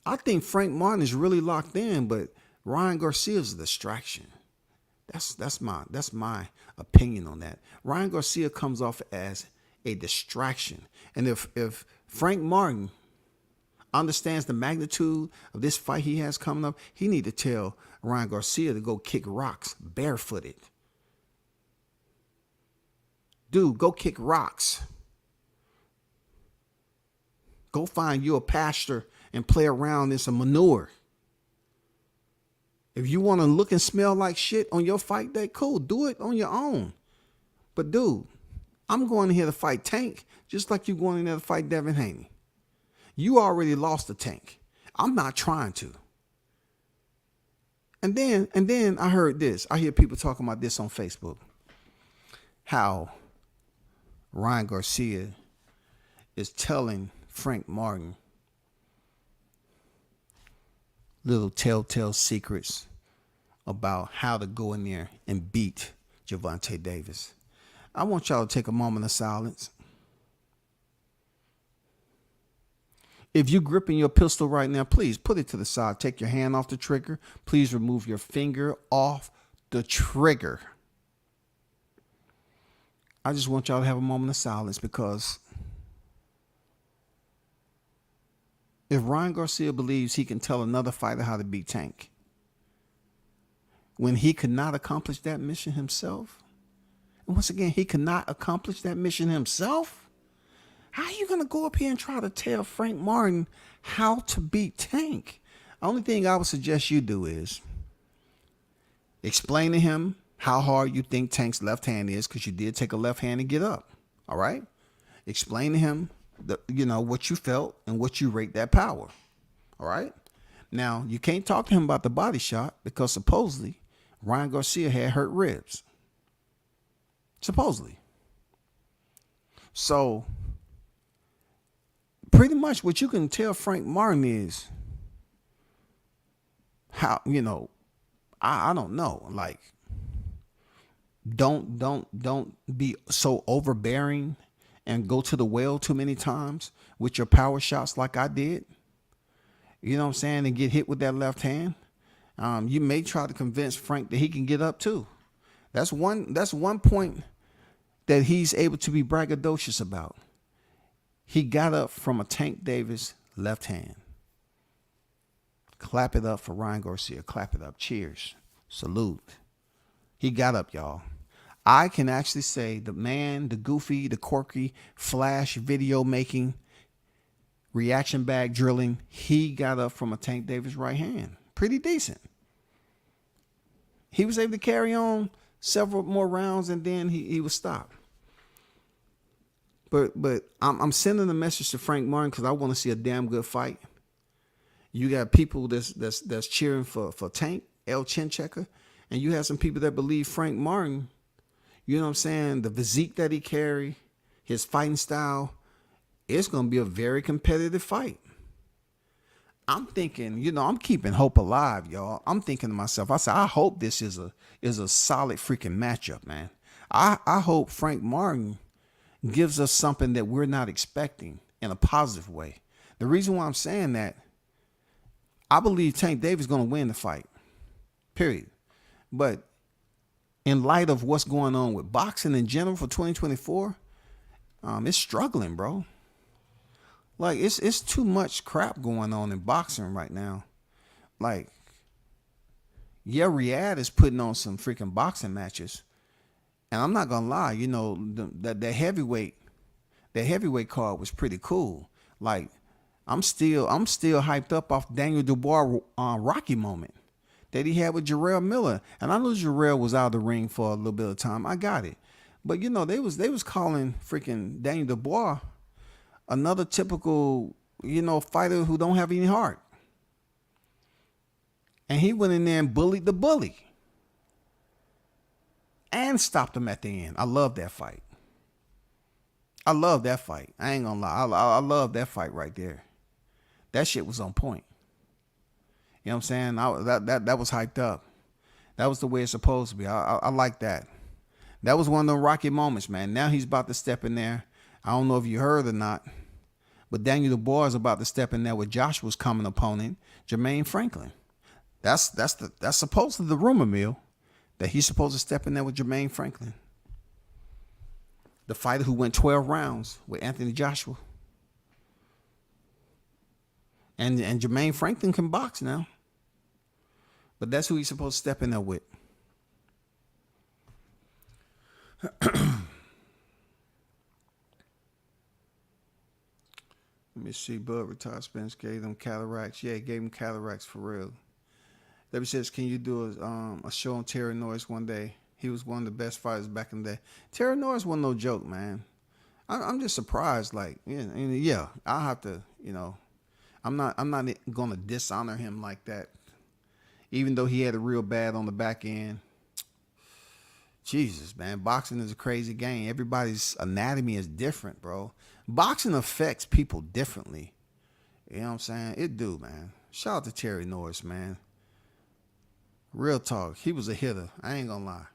I think Frank Martin is really locked in, but Ryan Garcia is a distraction. That's my opinion on that. Ryan Garcia comes off as a distraction. And if Frank Martin understands the magnitude of this fight he has coming up, he need to tell Ryan Garcia to go kick rocks barefooted. Dude, go kick rocks. Go find you a pasture and play around in some manure. If you want to look and smell like shit on your fight day, cool. Do it on your own. But dude, I'm going in here to fight Tank just like you going in there to fight Devin Haney. You already lost the Tank. I'm not trying to. And then I heard this. I hear people talking about this on Facebook. How Ryan Garcia is telling Frank Martin little telltale secrets about how to go in there and beat Gervonta Davis. I want y'all to take a moment of silence. If you're gripping your pistol right now, please put it to the side. Take your hand off the trigger. Please remove your finger off the trigger. I just want y'all to have a moment of silence, because if Ryan Garcia believes he can tell another fighter how to beat Tank, when he could not accomplish that mission himself, and once again, he could not accomplish that mission himself, how are you going to go up here and try to tell Frank Martin how to beat Tank? The only thing I would suggest you do is explain to him how hard you think Tank's left hand is, because you did take a left hand and get up. All right? Explain to him what you felt and what you rate that power. All right? Now, you can't talk to him about the body shot, because supposedly Ryan Garcia had hurt ribs. Supposedly. So pretty much what you can tell Frank Martin is how, I don't know, like, don't be so overbearing and go to the well too many times with your power shots like I did. You know what I'm saying? And get hit with that left hand. You may try to convince Frank that he can get up too. That's one point that he's able to be braggadocious about. He got up from a Tank Davis left hand. Clap it up for Ryan Garcia. Clap it up. Cheers. Salute. He got up, y'all. I can actually say the man, the goofy, the quirky, flash video making reaction bag drilling, he got up from a Tank Davis right hand. Pretty decent. He was able to carry on several more rounds, and then he was stopped. But I'm sending a message to Frank Martin because I want to see a damn good fight. You got people that's cheering for Tank, El Chin Checker, and you have some people that believe Frank Martin, you know what I'm saying, the physique that he carry, his fighting style, it's going to be a very competitive fight. I'm thinking, you know, I'm keeping hope alive, y'all. I'm thinking to myself, I said, I hope this is a solid freaking matchup, man. I hope Frank Martin gives us something that we're not expecting in a positive way. The reason why I'm saying that, I believe Tank Davis is going to win the fight, period. But in light of what's going on with boxing in general for 2024, it's struggling, bro. Like, it's too much crap going on in boxing right now. Like, yeah, Riyadh is putting on some freaking boxing matches. And I'm not gonna lie, you know, that heavyweight card was pretty cool. Like, I'm still hyped up off Daniel Dubois Rocky moment that he had with Jarrell Miller. And I know Jarrell was out of the ring for a little bit of time. I got it. But you know, they was calling freaking Daniel Dubois another typical, you know, fighter who don't have any heart. And he went in there and bullied the bully. And stopped him at the end. I love that fight. I love that fight. I ain't gonna lie. I love that fight right there. That shit was on point. You know what I'm saying? That was hyped up. That was the way it's supposed to be. I like that. That was one of them rocky moments, man. Now he's about to step in there. I don't know if you heard or not, but Daniel Dubois is about to step in there with Joshua's coming opponent, Jermaine Franklin. That's supposedly the rumor mill. That he's supposed to step in there with Jermaine Franklin. The fighter who went 12 rounds with Anthony Joshua. And Jermaine Franklin can box now. But that's who he's supposed to step in there with. Let me see. Bud retired. Spence gave them cataracts. Yeah, he gave him cataracts for real. WCS, can you do a show on Terry Norris one day? He was one of the best fighters back in the day. Terry Norris wasn't no joke, man. I'm just surprised. Like, yeah, I'll have to, you know, I'm not going to dishonor him like that. Even though he had a real bad on the back end. Jesus, man, boxing is a crazy game. Everybody's anatomy is different, bro. Boxing affects people differently. You know what I'm saying? It do, man. Shout out to Terry Norris, man. Real talk. He was a hitter. I ain't gonna lie.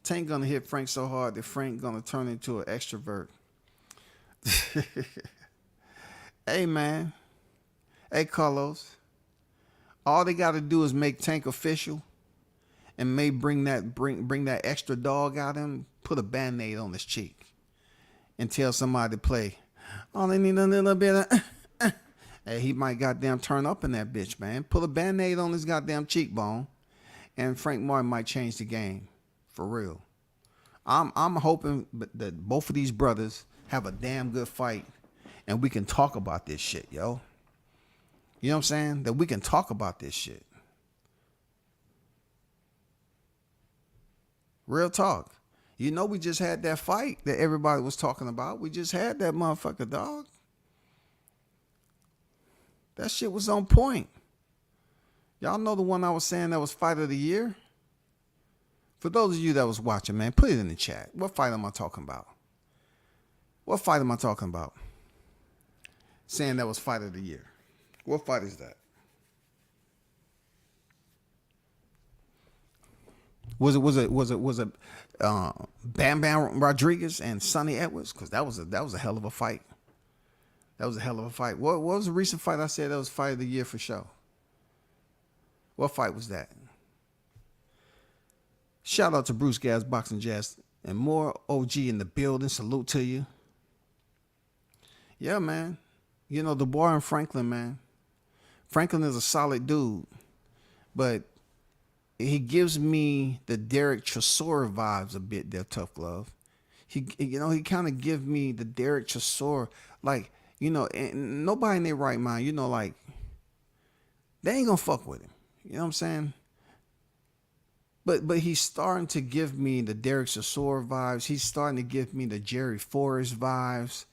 Tank gonna hit Frank so hard that Frank gonna turn into an extrovert. Hey, man. Hey, Carlos. All they gotta do is make Tank official and may bring that extra dog out and put a Band-Aid on his cheek and tell somebody to play. Oh, they need a little bit of hey, he might goddamn turn up in that bitch, man. Put a Band-Aid on his goddamn cheekbone, and Frank Martin might change the game. For real. I'm hoping that both of these brothers have a damn good fight, and we can talk about this shit, yo. You know what I'm saying? That we can talk about this shit. Real talk. You know, we just had that fight that everybody was talking about. We just had that motherfucker, dog. That shit was on point. Y'all know the one I was saying that was fight of the year? For those of you that was watching, man, put it in the chat. What fight am I talking about? What fight am I talking about? Saying that was fight of the year. What fight is that? Was it Bam Bam Rodriguez and Sonny Edwards? Because that was a hell of a fight. That was a hell of a fight. What was the recent fight I said that was fight of the year for sure? What fight was that? Shout out to Bruce Gas, Boxing Jazz, and more OG in the building. Salute to you. Yeah, man. You know, Dubois and Franklin, man. Franklin is a solid dude, but he gives me the Derek Chisora vibes a bit there, Tough Glove. He kind of gives me the Derek Chisora, like, and nobody in their right mind, like, they ain't gonna fuck with him. You know what I'm saying? But he's starting to give me the Derek Chisora vibes. He's starting to give me the Jerry Forrest vibes.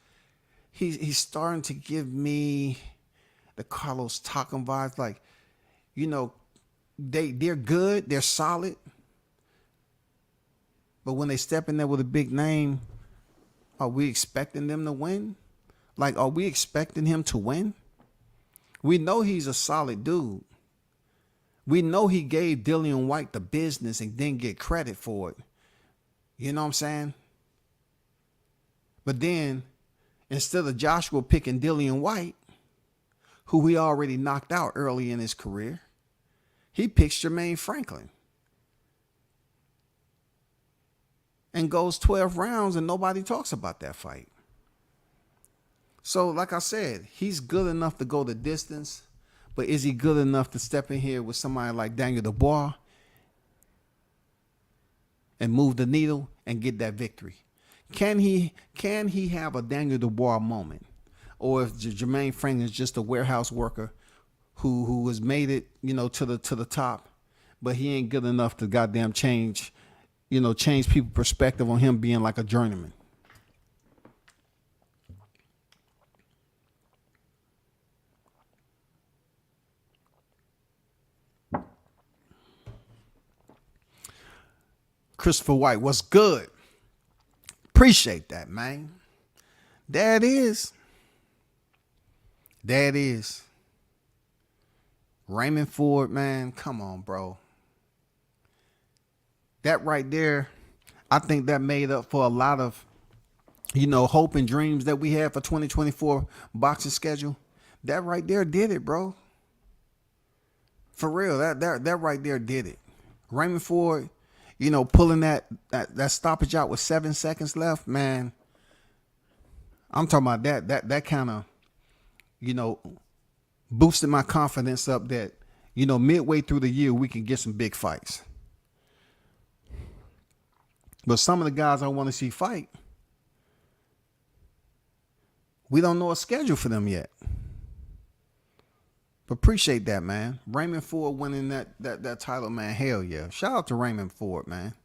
He's starting to give me the Carlos Takam vibes. Like, they're good, they're solid. But when they step in there with a big name, are we expecting them to win? Like, are we expecting him to win? We know he's a solid dude. We know he gave Dillian White the business and didn't get credit for it. You know what I'm saying? But then, instead of Joshua picking Dillian White, who he already knocked out early in his career, he picks Jermaine Franklin. And goes 12 rounds and nobody talks about that fight. So, like I said, he's good enough to go the distance. But is he good enough to step in here with somebody like Daniel Dubois and move the needle and get that victory? Can he have a Daniel Dubois moment? Or if Jermaine Franklin is just a warehouse worker who has made it, to the top, but he ain't good enough to goddamn change people's perspective on him being like a journeyman. Christopher White, what's good? Appreciate that, man. There it is. Raymond Ford, man, come on, bro. That right there, I think that made up for a lot of, hope and dreams that we had for 2024 boxing schedule. That right there did it, bro. For real, that right there did it. Raymond Ford, pulling that stoppage out with 7 seconds left, man. I'm talking about that kind of, boosted my confidence up that, midway through the year, we can get some big fights. But some of the guys I want to see fight, we don't know a schedule for them yet. But appreciate that, man. Raymond Ford winning that title, man. Hell yeah. Shout out to Raymond Ford, man.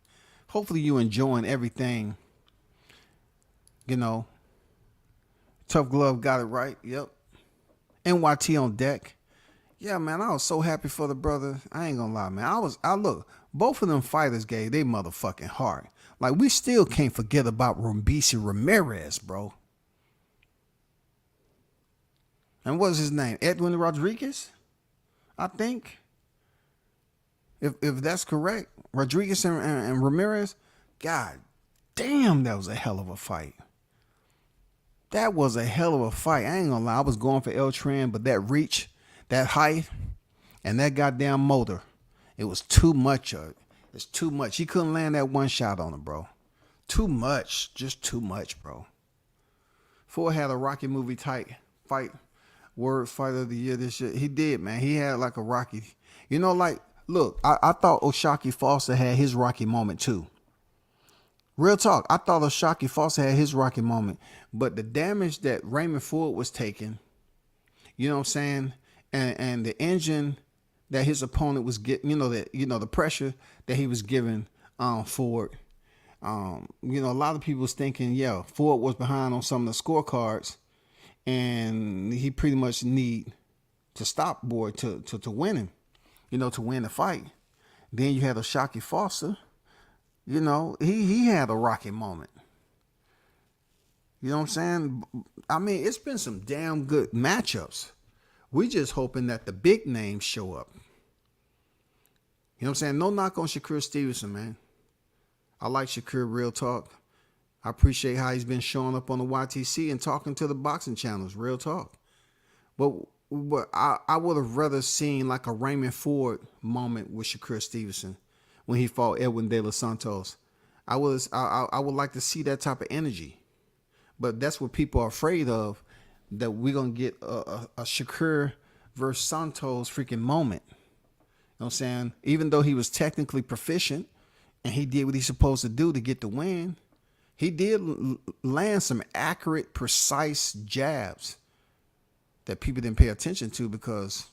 Hopefully you enjoying everything. Tough Glove got it right. Yep. NYT on deck. Yeah, man, I was so happy for the brother. I ain't gonna lie, man. Look, both of them fighters gave they motherfucking heart. Like, we still can't forget about Rombisi Ramirez, bro. And what's his name? Edwin Rodriguez, I think. If that's correct, Rodriguez and Ramirez, God damn, that was a hell of a fight. That was a hell of a fight. I ain't gonna lie, I was going for El Tran, but that reach, that height, and that goddamn motor, it was too much of it. It's too much. He couldn't land that one shot on him, bro. Too much. Just too much, bro. Ford had a Rocky movie type fight. Word fight of the year this year. He did, man. He had like a Rocky. Look, I thought O'Shaquie Foster had his Rocky moment too. Real talk. I thought O'Shaquie Foster had his Rocky moment. But the damage that Raymond Ford was taking, you know what I'm saying? And the engine that his opponent was getting, the pressure that he was giving Ford. A lot of people was thinking, Ford was behind on some of the scorecards. And he pretty much need to stop Boyd to win him, to win the fight. Then you had O'Shaquie Foster. He had a Rocky moment. You know what I'm saying? I mean, it's been some damn good matchups. We just hoping that the big names show up. You know what I'm saying? No knock on Shakur Stevenson, man. I like Shakur, real talk. I appreciate how he's been showing up on the YTC and talking to the boxing channels, real talk. But I would have rather seen like a Raymond Ford moment with Shakur Stevenson when he fought Edwin De Los Santos. I would like to see that type of energy. But that's what people are afraid of, that we're going to get a Shakur versus Santos freaking moment. You know what I'm saying? Even though he was technically proficient and he did what he's supposed to do to get the win, he did land some accurate, precise jabs. that people didn't pay attention to, because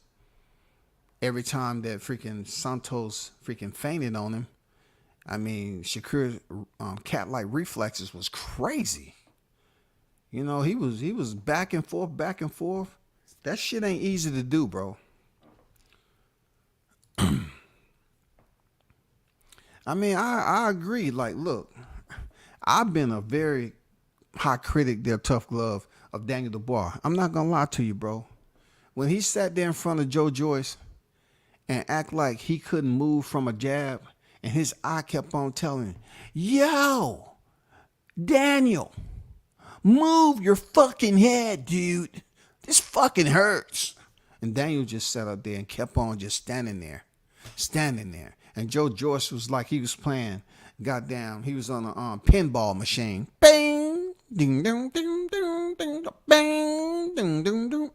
every time that freaking Santos freaking fainted on him, I mean, Shakur's cat-like reflexes was crazy. You know, he was back and forth, back and forth. That shit ain't easy to do, bro. I mean, I agree. Like, look, I've been a very high critic, their tough glove, of Daniel Dubois. I'm not gonna lie to you, bro. When he sat there in front of Joe Joyce and act like he couldn't move from a jab, and his eye kept on telling him, yo, Daniel, move your fucking head, dude. This fucking hurts. And Daniel just sat up there and kept on just standing there. And Joe Joyce was like he was playing, goddamn, he was on a pinball machine. Bang, ding, ding, ding, ding, ding, bang, ding, ding, ding.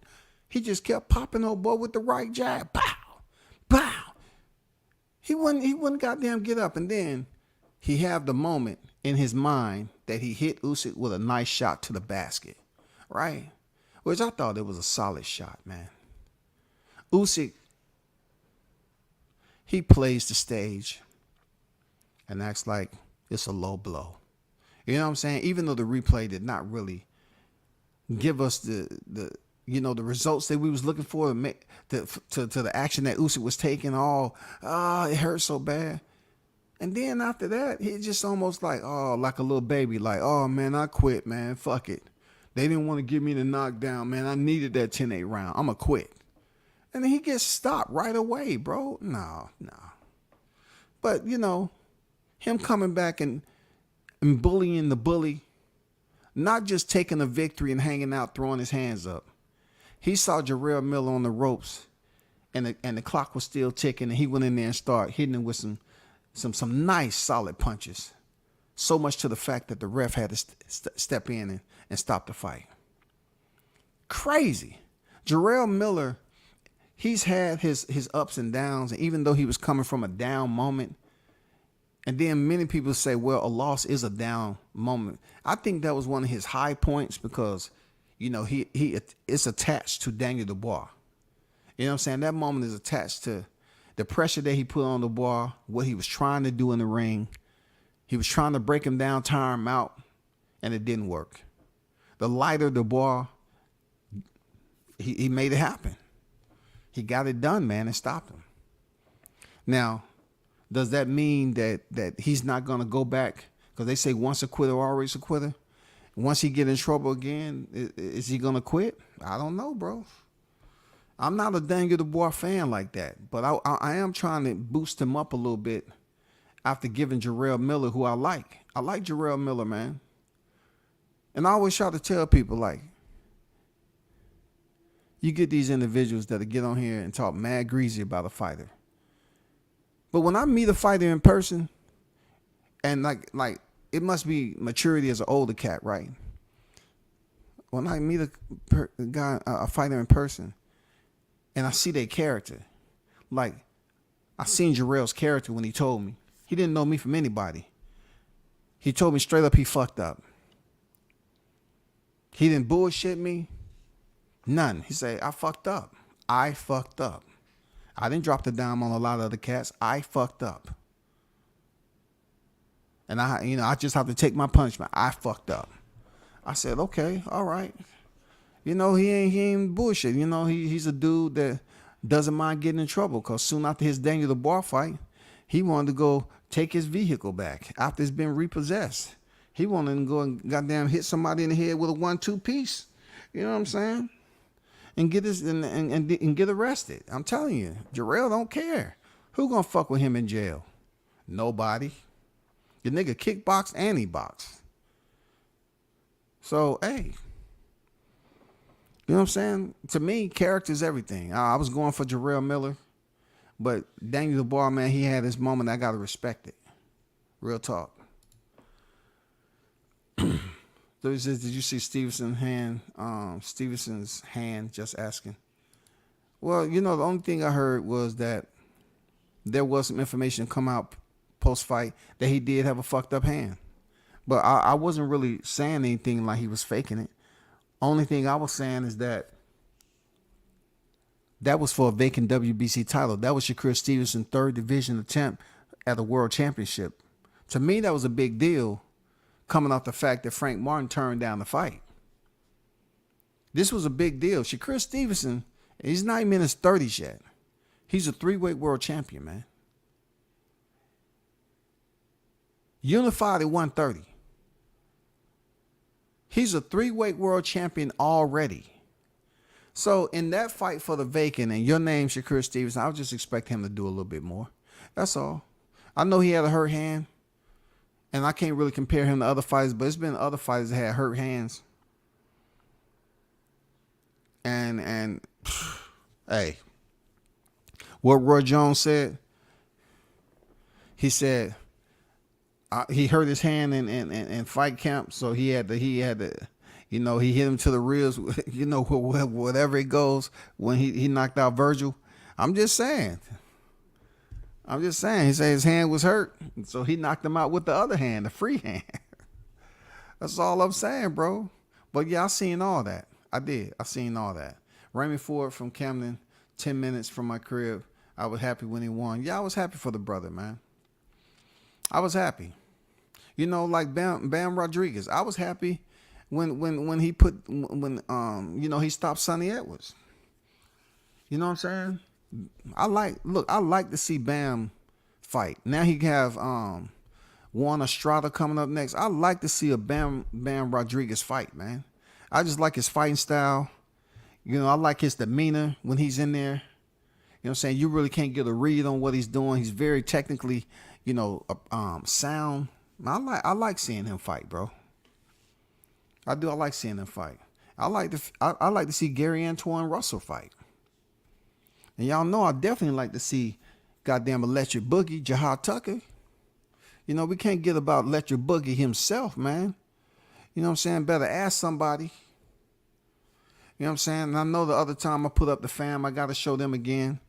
He just kept popping old boy with the right jab. Pow, pow. He wouldn't goddamn get up. And then he had the moment in his mind that he hit Usyk with a nice shot to the basket, right? Which I thought it was a solid shot, man. Usyk, he plays the stage and acts like it's a low blow. You know what I'm saying? Even though the replay did not really give us the results that we was looking for to make to the action that Usyk was taking. It hurt so bad. And then after that, he just almost like a little baby, like, oh man, I quit, man. Fuck it. They didn't want to give me the knockdown, man. I needed that 10-8 round. I'ma quit. And then he gets stopped right away, bro. No. But, you know, him coming back and bullying the bully, not just taking a victory and hanging out, throwing his hands up. He saw Jermall Miller on the ropes, and the clock was still ticking, and he went in there and started hitting him with some nice, solid punches. So much to the fact that the ref had to step in and stop the fight. Crazy. Jermall Miller, he's had his ups and downs, and even though he was coming from a down moment, and then many people say, well, a loss is a down moment. I think that was one of his high points because, you know, it's attached to Daniel Dubois. You know what I'm saying? That moment is attached to the pressure that he put on Dubois, what he was trying to do in the ring. He was trying to break him down, tire him out, and it didn't work. The lighter Dubois, he made it happen. He got it done, man, and stopped him. Now, does that mean that he's not going to go back? Because they say once a quitter, always a quitter. Once he get in trouble again, is he going to quit? I don't know, bro. I'm not a Daniel Dubois fan like that, but I am trying to boost him up a little bit after giving Jermall Miller, who I like. I like Jermall Miller, man. And I always try to tell people, like, you get these individuals that get on here and talk mad greasy about a fighter. But when I meet a fighter in person, and like it must be maturity as an older cat, right? When I meet a fighter in person, and I see their character, like I seen Jarrell's character when he told me. He didn't know me from anybody. He told me straight up he fucked up. He didn't bullshit me. None. He said, I fucked up. I fucked up. I didn't drop the dime on a lot of other cats. I fucked up. And I just have to take my punishment. I fucked up. I said, okay, all right. You know, he ain't bullshit. You know, he's a dude that doesn't mind getting in trouble, because soon after his Daniel Dubois fight, he wanted to go take his vehicle back after it's been repossessed. He wanted to go and goddamn hit somebody in the head with a 1-2 piece. You know what I'm saying? And get his and get arrested. I'm telling you, Jermall don't care. Who gonna fuck with him in jail? Nobody. The nigga kickboxed and he boxed. So, hey. You know what I'm saying? To me, character's everything. I was going for Jermall Miller, but Daniel Dubois, man, he had his moment. I gotta respect it. Real talk. So he says, did you see Stevenson's hand? Just asking. Well, you know, the only thing I heard was that there was some information come out post-fight that he did have a fucked up hand. But I wasn't really saying anything like he was faking it. Only thing I was saying is that That was for a vacant WBC title. That was Shakur Stevenson's third division attempt at a world championship. To me, that was a big deal coming off the fact that Frank Martin turned down the fight. This was a big deal. Shakur Stevenson, he's not even in his 30s yet. He's a 3-weight world champion, man. Unified at 130. He's a 3-weight world champion already. So in that fight for the vacant and your name, Shakur Stevenson, I would just expect him to do a little bit more. That's all. I know he had a hurt hand, and I can't really compare him to other fighters, but it's been other fighters that had hurt hands. And hey, what Roy Jones said, he said he hurt his hand in fight camp, so he had to, he hit him to the ribs, whatever it goes when he knocked out Virgil. I'm just saying. He said his hand was hurt, so he knocked him out with the other hand, the free hand. That's all I'm saying, bro. But yeah, I seen all that. I seen all that. Raymond Ford from Camden, 10 minutes from my crib. I was happy when he won. Yeah, I was happy for the brother, man. I was happy. Like Bam Rodriguez. I was happy when he stopped Sonny Edwards. You know what I'm saying? I like to see Bam fight. Now he have Juan Estrada coming up next. I like to see a Bam Rodriguez fight, man. I just like his fighting style. I like his demeanor when he's in there. You know what I'm saying? You really can't get a read on what he's doing. He's very technically, sound. I like seeing him fight, bro. I do. I like seeing him fight. I like to see Gary Antoine Russell fight. And y'all know I definitely like to see goddamn Electric Boogie, Jahad Tucker. We can't get about Electric Boogie himself, man. You know what I'm saying? Better ask somebody. You know what I'm saying? And I know the other time I put up the fam, I got to show them again,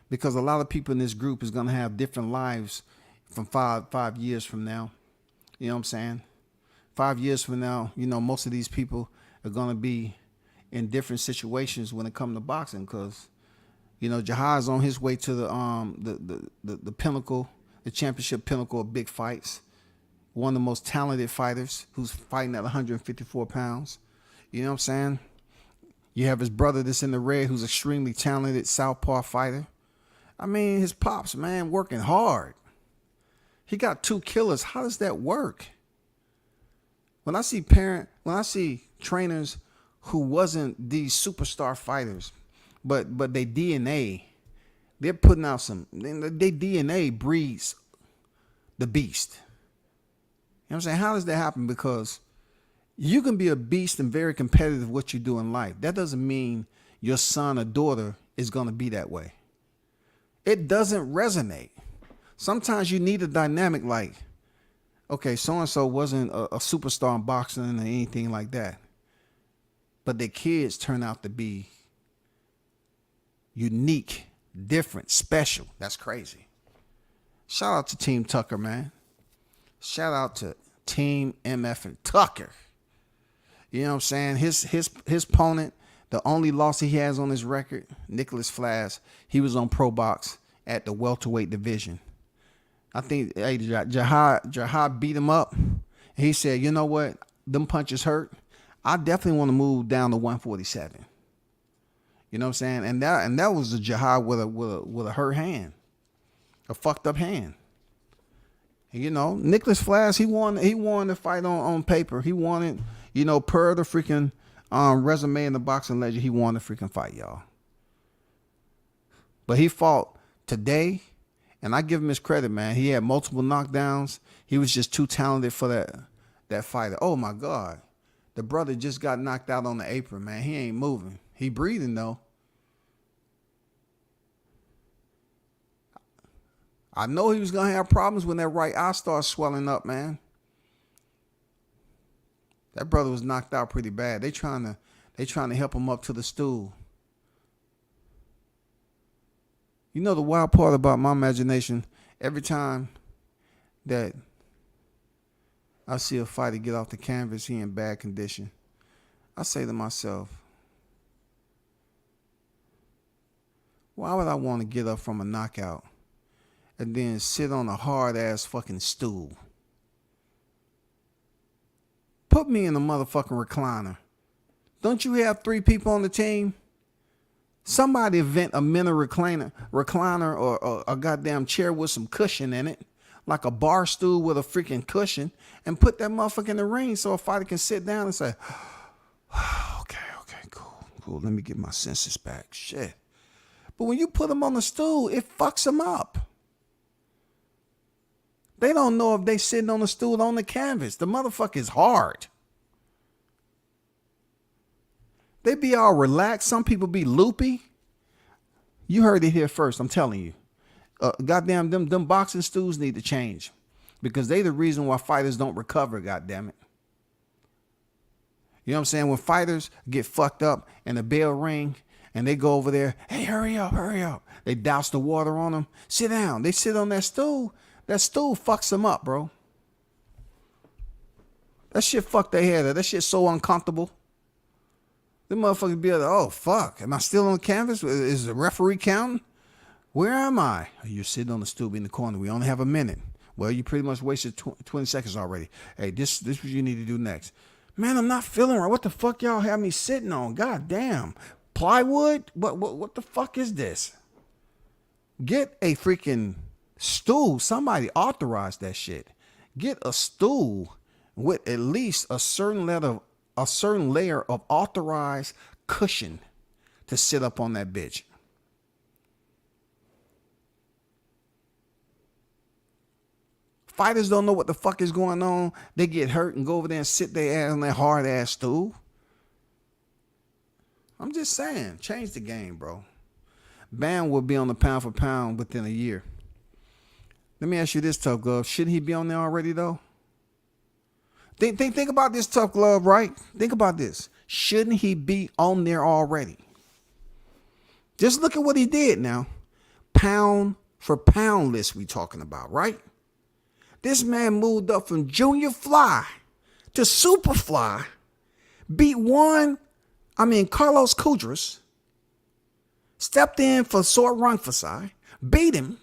because a lot of people in this group is going to have different lives from five years from now. You know what I'm saying? 5 years from now, most of these people are going to be in different situations when it comes to boxing, because, Jahad's on his way to the pinnacle, the championship pinnacle of big fights. One of the most talented fighters who's fighting at 154 pounds. You know what I'm saying? You have his brother that's in the red who's extremely talented southpaw fighter. I mean, his pops, man, working hard. He got 2 killers. How does that work? When I see trainers who wasn't these superstar fighters, but they DNA, they're putting out their DNA breeds the beast. You know what I'm saying? How does that happen? Because you can be a beast and very competitive what you do in life. That doesn't mean your son or daughter is going to be that way. It doesn't resonate. Sometimes you need a dynamic like, okay, so-and-so wasn't a superstar in boxing or anything like that, but their kids turn out to be unique, different, special. That's crazy. Shout out to Team Tucker, man. Shout out to Team MF and Tucker. You know what I'm saying? His opponent, the only loss he has on his record, Nicholas Flass, he was on Pro Box at the welterweight division. I think Jahad beat him up. And he said, you know what? Them punches hurt. I definitely want to move down to 147. You know what I'm saying? And that was a Jahad with a hurt hand, a fucked up hand. And, Nicholas Flass, he won the fight on paper. He won it, per the freaking resume in the boxing legend. He won the freaking fight, y'all. But he fought today. And I give him his credit, man. He had multiple knockdowns. He was just too talented for that fighter. Oh, my God. The brother just got knocked out on the apron, man. He ain't moving. He breathing, though. I know he was going to have problems when that right eye starts swelling up, man. That brother was knocked out pretty bad. They trying to help him up to the stool. The wild part about my imagination, every time that I see a fighter get off the canvas, he in bad condition, I say to myself, Why would I want to get up from a knockout and then sit on a hard-ass fucking stool? Put me in a motherfucking recliner. Don't you have 3 people on the team? Somebody invent a mini recliner or a goddamn chair with some cushion in it, like a bar stool with a freaking cushion, and put that motherfucker in the ring so a fighter can sit down and say, okay, cool. Let me get my senses back. Shit. But when you put them on the stool, it fucks them up. They don't know if they sitting on the stool on the canvas. The motherfucker is hard. They be all relaxed. Some people be loopy. You heard it here first. I'm telling you. Goddamn, them boxing stools need to change because they the reason why fighters don't recover. Goddamn it. You know what I'm saying? When fighters get fucked up and the bell ring and they go over there, hey, hurry up. They douse the water on them. Sit down. They sit on that stool. That stool fucks them up, bro. That shit fucked their head up. That shit's so uncomfortable. The motherfuckers be like, oh, fuck. Am I still on the canvas? Is the referee counting? Where am I? You're sitting on the stool in the corner. We only have a minute. Well, you pretty much wasted 20 seconds already. Hey, this is what you need to do next. Man, I'm not feeling right. What the fuck y'all have me sitting on? God damn. Plywood? What the fuck is this? Get a freaking stool. Somebody authorize that shit. Get a stool with at least a certain layer of authorized cushion to sit up on that bitch. Fighters don't know what the fuck is going on. They get hurt and go over there and sit their ass on that hard ass stool. I'm just saying, change the game, bro. Bam will be on the pound for pound within a year. Let me ask you this, Tough Glove. Shouldn't he be on there already, though? Think about this, Tough Glove, right? Think about this. Shouldn't he be on there already? Just look at what he did now. Pound for pound list we talking about, right? This man moved up from junior fly to super fly, beat Carlos Kudras, stepped in for Sor Rungvisai, beat him.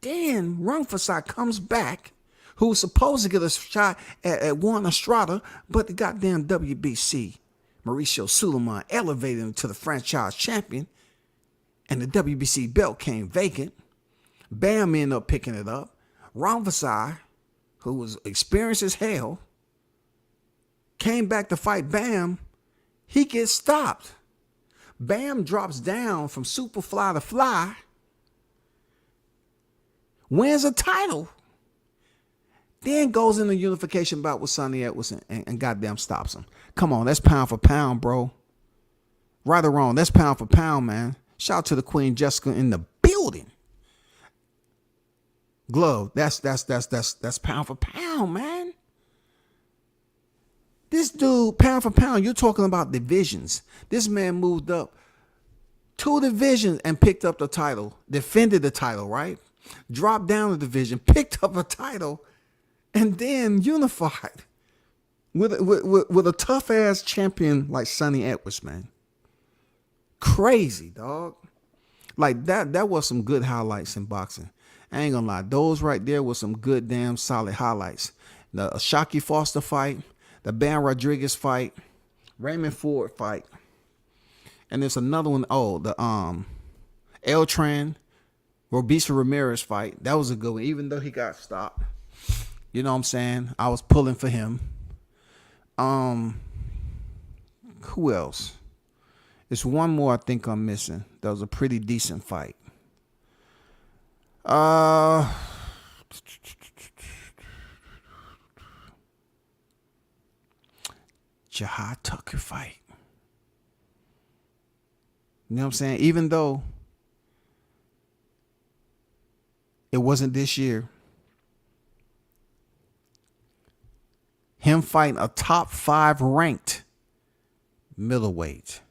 Then Rungvisai comes back, who was supposed to get a shot at Juan Estrada, but the goddamn WBC, Mauricio Suleiman, elevated him to the franchise champion, and the WBC belt came vacant. Bam ended up picking it up. Rungvisai, who was experienced as hell, came back to fight Bam. He gets stopped. Bam drops down from super fly to fly, wins a title, then goes in the unification bout with Sonny Edwards and goddamn stops him. Come on, that's pound for pound, bro. Right or wrong, that's pound for pound, man. Shout out to the Queen Jessica in the building. Glove, that's pound for pound, man. This dude, pound for pound, you're talking about divisions. This man moved up 2 divisions and picked up the title, defended the title, right? Dropped down the division, picked up a title, and then unified with a tough ass champion like Sonny Edwards, man. Crazy, dog. Like that was some good highlights in boxing. I ain't gonna lie, those right there were some good damn solid highlights. The Shockey Foster fight, the Bam Rodriguez fight, Raymond Ford fight, and there's another one. Oh, the Eltran Robisa Ramirez fight. That was a good one, even though he got stopped. You know what I'm saying? I was pulling for him. Who else? There's one more I think I'm missing. That was a pretty decent fight. Jahad Tucker fight. You know what I'm saying? Even though it wasn't this year, him fighting a top 5 ranked middleweight.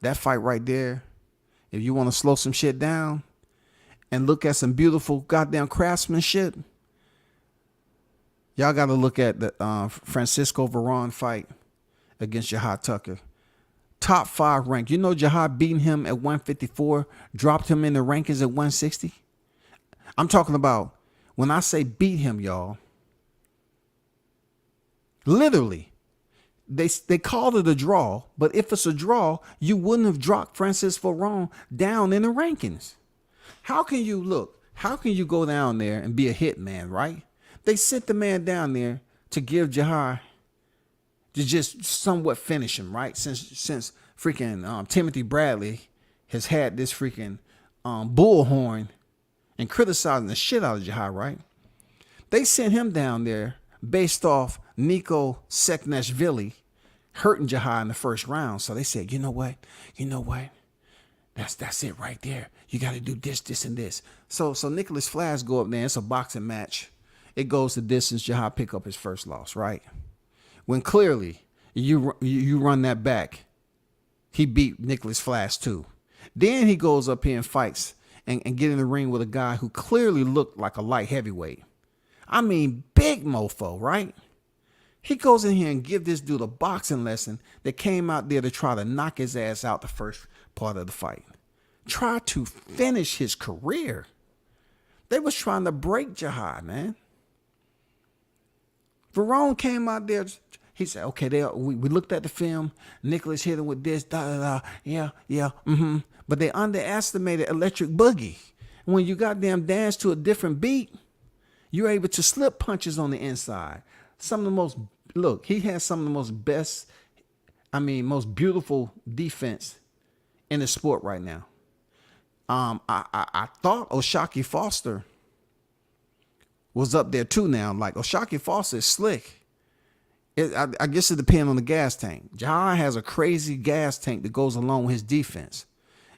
That fight right there, if you want to slow some shit down and look at some beautiful goddamn craftsmanship, y'all got to look at the Francisco Varane fight against Jahad Tucker. top 5 ranked. You know, Jahad beating him at 154, dropped him in the rankings at 160. I'm talking about when I say beat him, y'all. Literally, they called it a draw, but if it's a draw, you wouldn't have dropped Francis Varone down in the rankings. How can you go down there and be a hit man, right? They sent the man down there to give Jahad to just somewhat finish him, right? Since freaking Timothy Bradley has had this freaking bullhorn and criticizing the shit out of Jahad, right? They sent him down there based off Nico Seknashvili hurting Jahad in the first round. So they said, you know what? That's it right there. You got to do this, and this. So Nicholas Flash go up there. It's a boxing match. It goes the distance. Jahad pick up his first loss, right? When clearly you run that back, he beat Nicholas Flash too. Then he goes up here and fights and get in the ring with a guy who clearly looked like a light heavyweight. I mean, big mofo, right? He goes in here and give this dude a boxing lesson that came out there to try to knock his ass out the first part of the fight. Try to finish his career. They was trying to break Jahad, man. Varone came out there. He said, okay, we looked at the film. Nicholas hit him with this, yeah, But they underestimated Electric Boogie. When you goddamn dance to a different beat, you're able to slip punches on the inside. He has some of the most beautiful defense in the sport right now. I thought O'Shaquie Foster was up there too now. Like, O'Shaquie Foster is slick. I guess it depends on the gas tank. Jahad has a crazy gas tank that goes along with his defense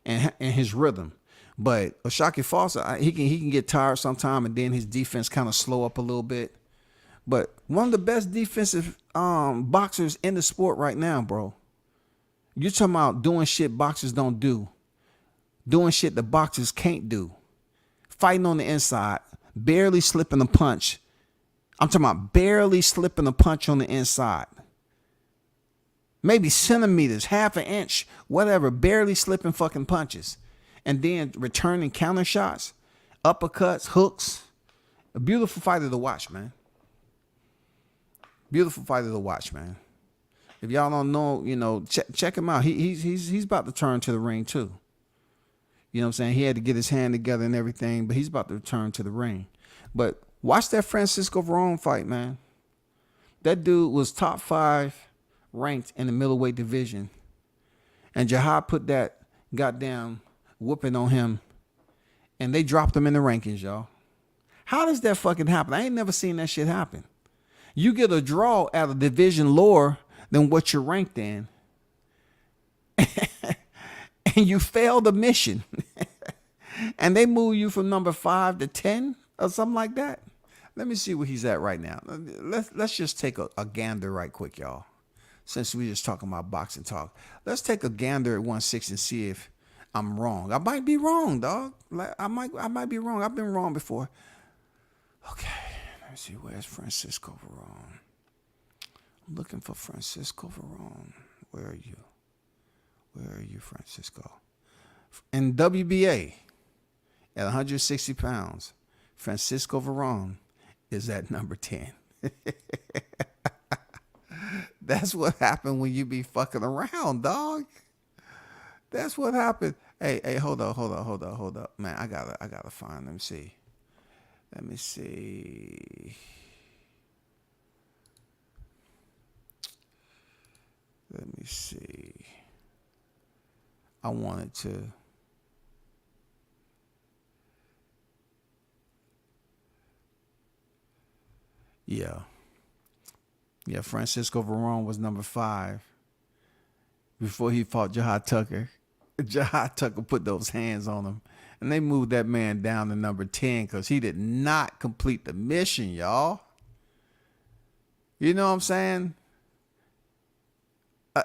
and his rhythm. But O'Shaquie Foster, he can get tired sometime, and then his defense kind of slow up a little bit. But one of the best defensive boxers in the sport right now, bro. You're talking about doing shit boxers don't do. Doing shit the boxers can't do. Fighting on the inside. Barely slipping a punch. I'm talking about barely slipping a punch on the inside. Maybe centimeters, half an inch, whatever. Barely slipping fucking punches. And then returning counter shots, uppercuts, hooks. A beautiful fighter to watch, man. Beautiful fighter to watch, man. If y'all don't know, check him out. He's about to turn to the ring too. You know what I'm saying? He had to get his hand together and everything, but he's about to return to the ring. But watch that Francisco Varone fight, man. That dude was top 5 ranked in the middleweight division. And Jahad put that goddamn whooping on him, and they dropped him in the rankings, y'all. How does that fucking happen? I ain't never seen that shit happen. You get a draw at a division lower than what you're ranked in, and you fail the mission, and they move you from number 5 to 10 or something like that. Let me see where he's at right now. Let's just take a gander right quick, y'all. Since we just talking about boxing talk, let's take a gander at 160 and see if I'm wrong. I might be wrong, dog. I might be wrong. I've been wrong before. Okay, let me see. Where's Francisco Varone? I'm looking for Francisco Varone. Where are you? Where are you, Francisco? In WBA, at 160 pounds, Francisco Varone is at number 10. That's what happened when you be fucking around, dog. That's what happened. Hey, hold up. Man, I gotta find, let me see. I wanted to. Yeah, Francisco Varone was number 5 before he fought Jahad Tucker. Jahad Tucker put those hands on him, and they moved that man down to number 10 because he did not complete the mission, y'all. You know what I'm saying?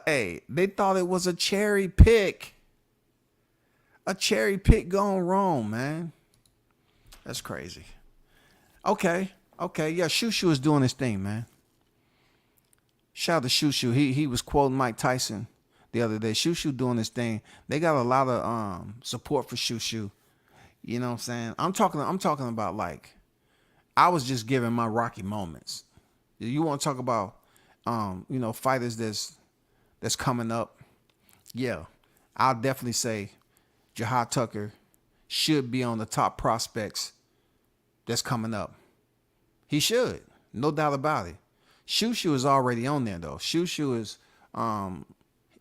Hey, they thought it was a cherry pick. A cherry pick gone wrong, man. That's crazy. Okay. Yeah, Shushu is doing his thing, man. Shout out to Shushu. He was quoting Mike Tyson the other day. Shoo Shoo doing this thing. They got a lot of support for Shoo Shoo. You know what I'm saying? I'm talking about, like, I was just giving my Rocky moments. You want to talk about fighters that's coming up? Yeah. I'll definitely say Jahad Tucker should be on the top prospects that's coming up. He should. No doubt about it. Shoo Shoo is already on there though. Shoo Shoo is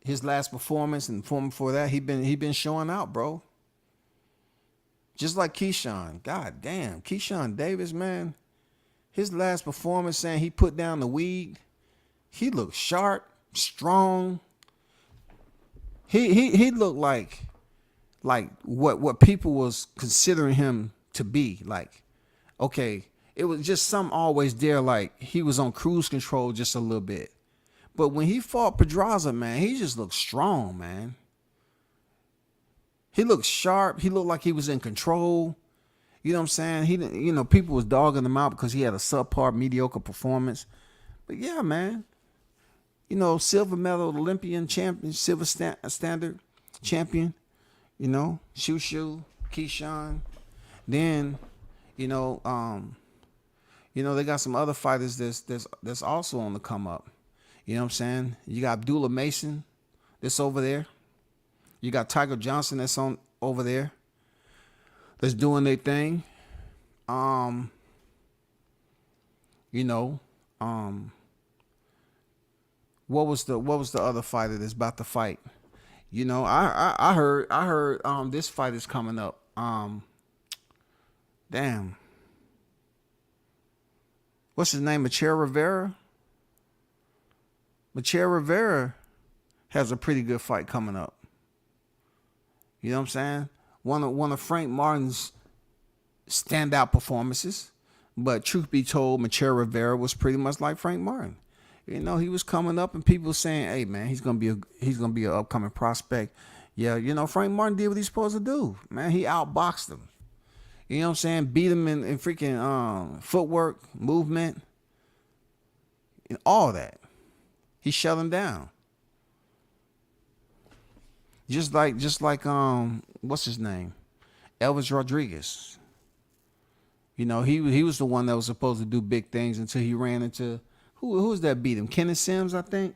his last performance and performing before that, he been showing out, bro. Just like Keyshawn. God damn. Keyshawn Davis, man. His last performance, saying he put down the weed. He looked sharp, strong. He looked like what people was considering him to be. Like, okay, it was just something always there, like he was on cruise control just a little bit. But when he fought Pedraza, man, he just looked strong, man. He looked sharp. He looked like he was in control. You know what I'm saying? People was dogging him out because he had a subpar, mediocre performance. But yeah, man. Silver medal Olympian champion, silver standard champion. Shoo Shoo, Keyshawn. Then, they got some other fighters that's also on the come up. You know what I'm saying? You got Abdullah Mason that's over there. You got Tiger Johnson that's on over there. That's doing their thing. What was the other fighter that's about to fight? I heard this fight is coming up. Damn. What's his name? Machera Rivera? Machera Rivera has a pretty good fight coming up. You know what I'm saying? One of Frank Martin's standout performances. But truth be told, Machera Rivera was pretty much like Frank Martin. He was coming up and people saying, hey man, he's gonna be an upcoming prospect. Yeah, Frank Martin did what he's supposed to do. Man, he outboxed him. You know what I'm saying? Beat him in freaking footwork, movement, and all that. He shut him down. Just like what's his name? Elvis Rodriguez. He was the one that was supposed to do big things until he ran into who was that beat him? Kenneth Sims, I think.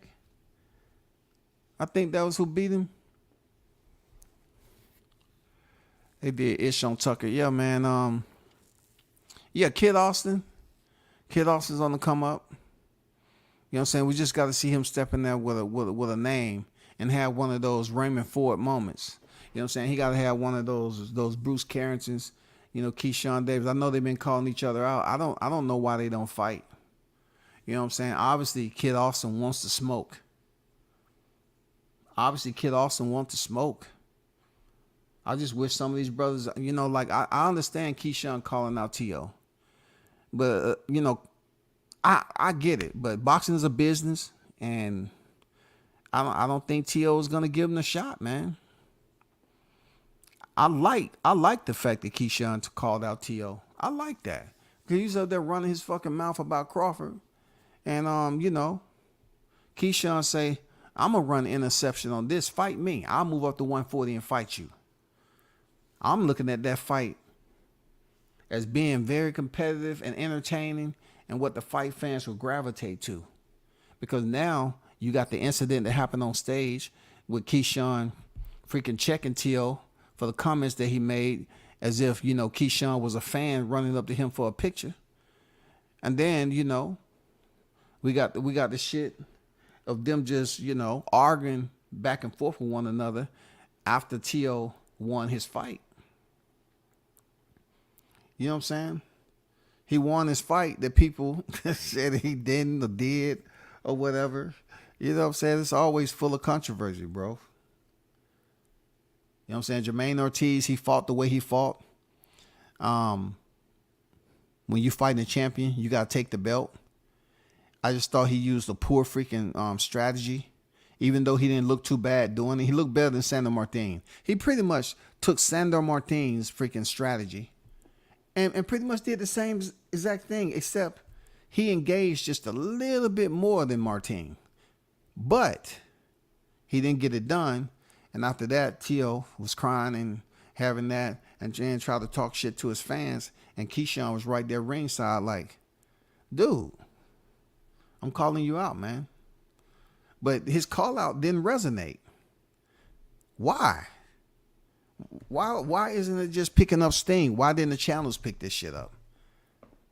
I think that was who beat him. They did Ishon Tucker. Yeah, man. Kid Austin. Kid Austin's on the come up. You know what I'm saying? We just got to see him step in there with a name and have one of those Raymond Ford moments. You know what I'm saying? He got to have one of those Bruce Carringtons, Keyshawn Davis. I know they've been calling each other out. I don't know why they don't fight. You know what I'm saying? Obviously, Kid Austin wants to smoke. I just wish some of these brothers, I understand Keyshawn calling out T.O. But, I get it. But boxing is a business, and I don't think T.O. is going to give him a shot, man. I like the fact that Keyshawn called out T.O. I like that. Because he's up there running his fucking mouth about Crawford. And, Keyshawn say, I'm going to run interception on this. Fight me. I'll move up to 140 and fight you. I'm looking at that fight as being very competitive and entertaining and what the fight fans will gravitate to. Because now you got the incident that happened on stage with Keyshawn freaking checking T.O. for the comments that he made as if, Keyshawn was a fan running up to him for a picture. And then, we got the shit of them just, arguing back and forth with one another after T.O. won his fight. You know what I'm saying? He won his fight that people said he didn't or did or whatever. You know what I'm saying? It's always full of controversy, bro. You know what I'm saying? Jermaine Ortiz, he fought the way he fought. When you fighting a champion, you got to take the belt. I just thought he used a poor freaking strategy. Even though he didn't look too bad doing it, he looked better than Sandor Martin. He pretty much took Sandor Martin's freaking strategy and pretty much did the same exact thing, except he engaged just a little bit more than Martin. But He didn't get it done. And after that, Tio was crying and having that. And Jan tried to talk shit to his fans. And Keyshawn was right there ringside like, dude, I'm calling you out, man. But his call out didn't resonate. Why? Why isn't it just picking up steam? Why didn't the channels pick this shit up?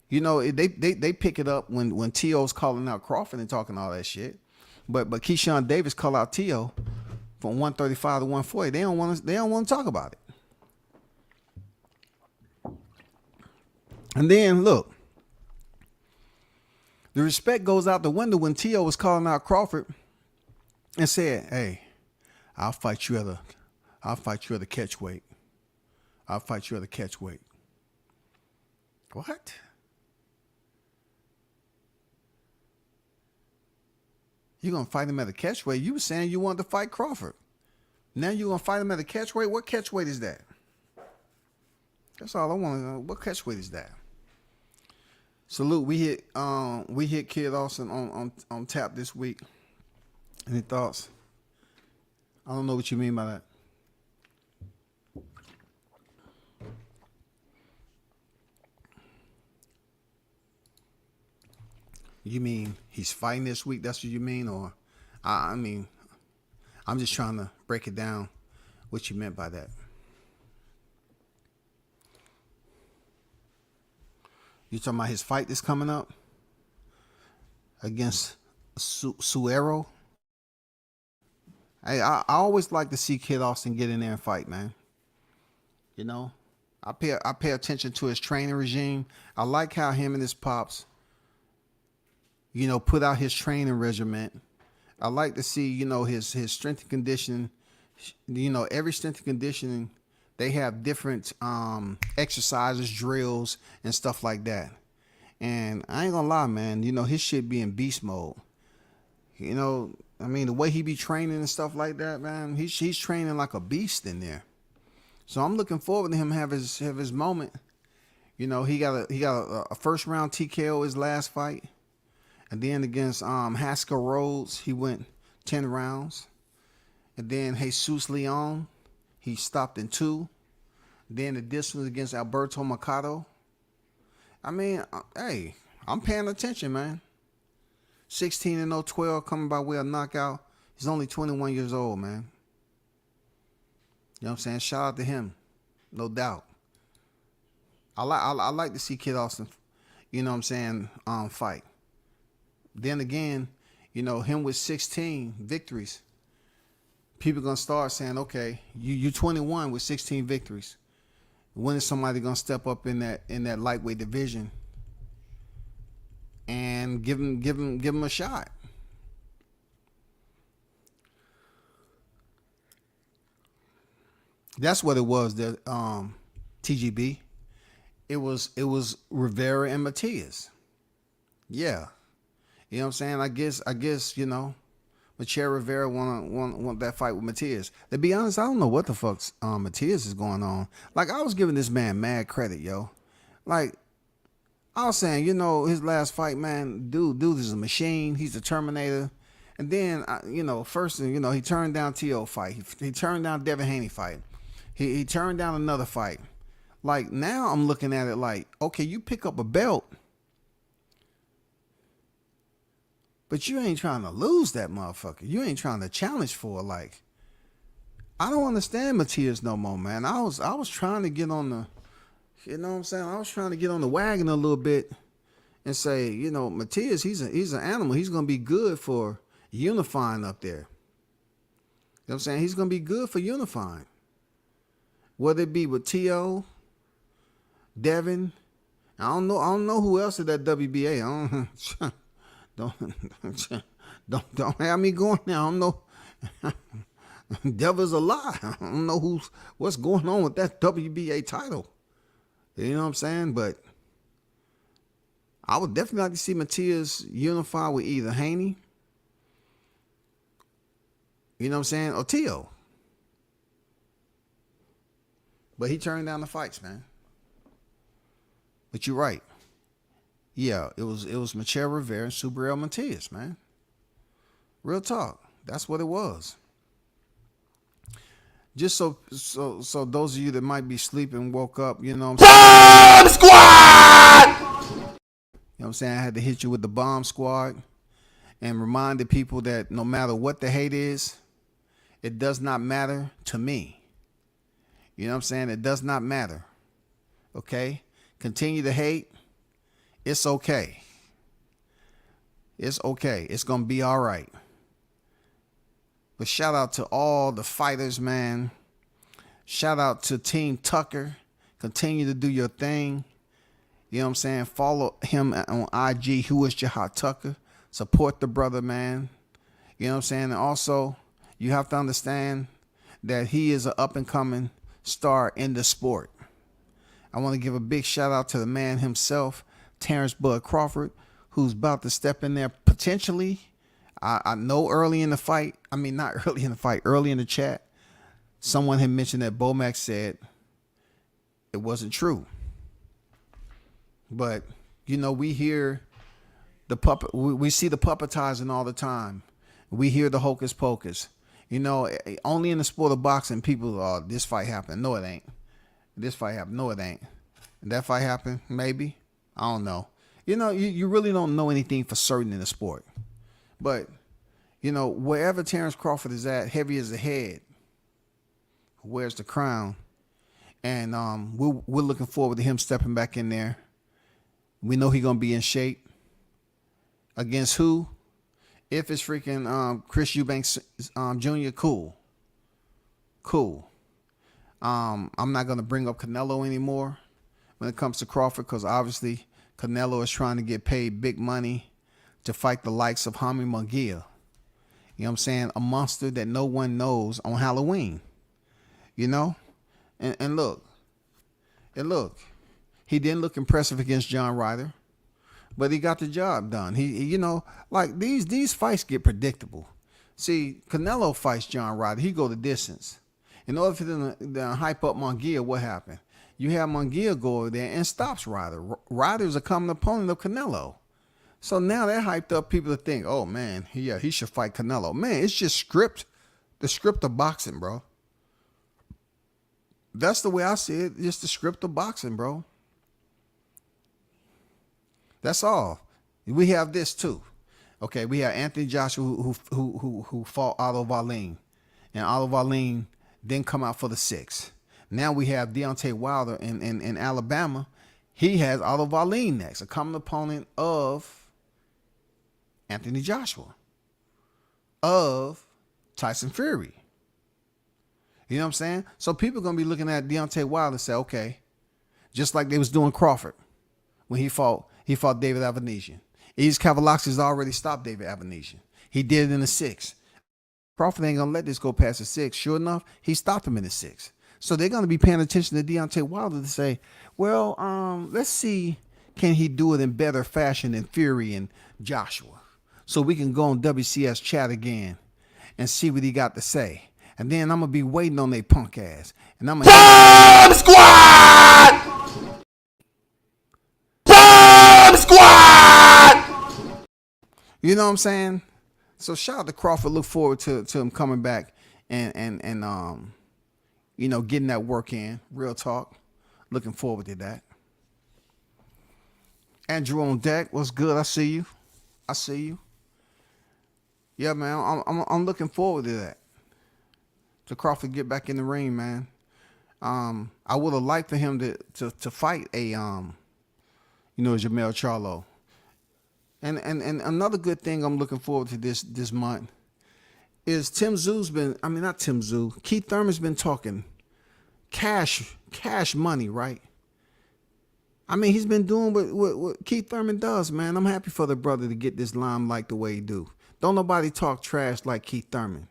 You know, they pick it up when T.O.'s calling out Crawford and talking all that shit. But Keyshawn Davis call out T.O. from 135 to 140. They don't want to talk about it. And then look, the respect goes out the window when T.O. was calling out Crawford and said, "Hey, I'll fight you at a catch weight. I'll fight you at a catch weight." What? You're going to fight him at a catch weight? You were saying you wanted to fight Crawford. Now you're going to fight him at a catch weight? What catch weight is that? That's all I want to know. What catch weight is that? Salute. We hit Kid Austin on tap this week. Any thoughts? I don't know what you mean by that. You mean he's fighting this week? That's what you mean? Or, I mean, I'm just trying to break it down what you meant by that. You talking about his fight that's coming up against Suero? I always like to see Kid Austin get in there and fight, man. You know, I pay attention to his training regime. I like how him and his pops, you know, put out his training regimen. I like to see, you know, his strength and conditioning. You know, every strength and conditioning, they have different exercises, drills, and stuff like that. And I ain't gonna lie, man, you know, his shit be in beast mode. You know, I mean, the way he be training and stuff like that, man, he's training like a beast in there. So I'm looking forward to him have his moment. You know, he got a first round TKO his last fight. And then against Haskell Rhodes, he went 10 rounds. And then Jesus Leon, he stopped in 2. Then the distance against Alberto Mercado. I mean, hey, I'm paying attention, man. 16-0, 12 coming by way of knockout. He's only 21 years old, man. You know what I'm saying? Shout out to him, no doubt. I like to see Kid Austin, you know what I'm saying, fight. Then again, you know, him with 16 victories, people gonna start saying, okay, you 21 with 16 victories. When is somebody gonna step up in that lightweight division and give him a shot? That's what it was. That TGB. It was Rivera and Matias. Yeah. You know what I'm saying? I guess, you know, Machera Rivera want that fight with Matias. To be honest, I don't know what the fuck's Matias is going on. Like, I was giving this man mad credit, yo. Like, I was saying, you know, his last fight, man, dude is a machine. He's the Terminator. And then, you know, first, you know, he turned down T.O. fight. He turned down Devin Haney fight. He turned down another fight. Like, now I'm looking at it like, okay, you pick up a belt, but you ain't trying to lose that motherfucker. You ain't trying to challenge for it. Like, I don't understand Matias no more, man. I was trying to get on the, you know what I'm saying? I was trying to get on the wagon a little bit and say, you know, Matias, he's an animal. He's gonna be good for unifying up there. You know what I'm saying? He's gonna be good for unifying. Whether it be with T.O., Devin, I don't know who else at that WBA. Don't have me going now. I don't know. Devil's a lie. I don't know what's going on with that WBA title. You know what I'm saying? But I would definitely like to see Matias unify with either Haney, you know what I'm saying, or T.O. But he turned down the fights, man. But you're right. Yeah, it was Machera Rivera and Subriel Matias, man. Real talk. That's what it was. just so those of you that might be sleeping woke up, you know what I'm saying? Bomb Squad! You know what I'm saying? I had to hit you with the bomb squad and remind the people that no matter what the hate is, it does not matter to me. You know what I'm saying? It does not matter. Okay? Continue to hate. It's okay. It's okay. It's going to be all right. But shout out to all the fighters, man. Shout out to Team Tucker. Continue to do your thing. You know what I'm saying? Follow him on IG, Who is Jahad Tucker. Support the brother, man. You know what I'm saying? And also, you have to understand that he is an up-and-coming star in the sport. I want to give a big shout-out to the man himself, Terrence Bud Crawford, who's about to step in there potentially. I know early in the fight, I mean, not early in the fight, early in the chat, someone had mentioned that Bomax said it wasn't true. But, you know, we hear the puppet, we see the puppetizing all the time. We hear the hocus pocus. You know, only in the sport of boxing, people, oh, this fight happened. No, it ain't. This fight happened. No, it ain't. That fight happened. Maybe. I don't know. You know, you really don't know anything for certain in the sport. But, you know, wherever Terrence Crawford is at, heavy as the head, wears the crown. And we're looking forward to him stepping back in there. We know he's going to be in shape. Against who? If it's freaking Chris Eubanks Jr., cool. Cool. I'm not going to bring up Canelo anymore when it comes to Crawford because obviously Canelo is trying to get paid big money to fight the likes of Jaime Munguia. You know what I'm saying? A monster that no one knows on Halloween. You know? And look. He didn't look impressive against John Ryder, but he got the job done. He you know, like these fights get predictable. See, Canelo fights John Ryder. He go the distance. In order for them to hype up Munguia, what happened? You have Munguia go over there and stops Ryder. Ryder's a common opponent of Canelo. So now that hyped up people to think, oh man, yeah, he should fight Canelo. Man, it's just the script of boxing, bro. That's the way I see it. Just the script of boxing, bro. That's all. We have this too. Okay, we have Anthony Joshua who fought Otto Wallin, and Otto Wallin didn't come out for the 6th. Now we have Deontay Wilder in Alabama. He has Otto Wallin next, a common opponent of Anthony Joshua, of Tyson Fury. You know what I'm saying? So people are going to be looking at Deontay Wilder and say, okay, just like they was doing Crawford when he fought David Avanesian. East Kavalaxis already stopped David Avanesian. He did it in the 6th. Crawford ain't going to let this go past the 6th. Sure enough, he stopped him in the 6th. So they're going to be paying attention to Deontay Wilder to say, well, let's see, can he do it in better fashion than Fury and Joshua? So we can go on WCS chat again and see what he got to say. And then I'm going to be waiting on their punk ass. And I'm going to Bomb Squad! Bomb Squad! You know what I'm saying? So shout out to Crawford. Look forward to him coming back and you know, getting that work in. Real talk. Looking forward to that. Andrew on deck. What's good? I see you. Yeah, man. I'm looking forward to that. To Crawford get back in the ring, man. I would have liked for him to fight a Jermall Charlo. And another good thing I'm looking forward to this month is Keith Thurman's been talking cash money, right? I mean, he's been doing what Keith Thurman does, man. I'm happy for the brother to get this limelight the way he do. Don't nobody talk trash like Keith Thurman.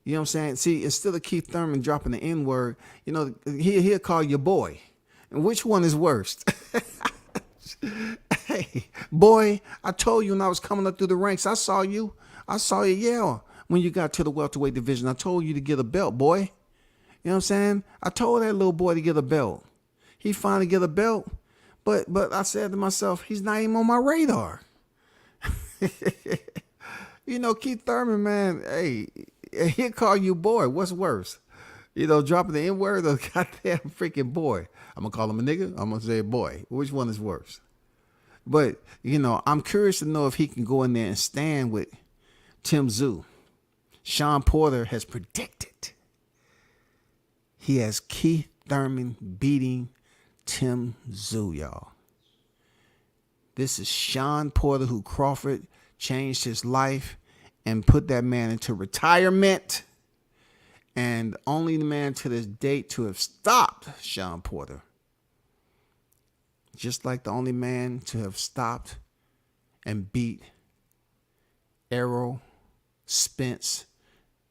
You know what I'm saying? See, instead of Keith Thurman dropping the N-word, you know, he'll call you boy. And which one is worst? Hey, boy, I told you when I was coming up through the ranks, I saw you yell when you got to the welterweight division. I told you to get a belt, boy. You know what I'm saying? I told that little boy to get a belt. He finally get a belt, but I said to myself, he's not even on my radar. You know, Keith Thurman, man, hey, he'll call you boy. What's worse? You know, dropping the N-word or goddamn freaking boy. I'm going to call him a nigga. I'm going to say boy. Which one is worse? But, you know, I'm curious to know if he can go in there and stand with Tim Tszyu. Sean Porter has predicted he has Keith Thurman beating Tim Tszyu, y'all. This is Sean Porter, who Crawford changed his life and put that man into retirement. And only the man to this date to have stopped Sean Porter. Just like the only man to have stopped and beat Errol Spence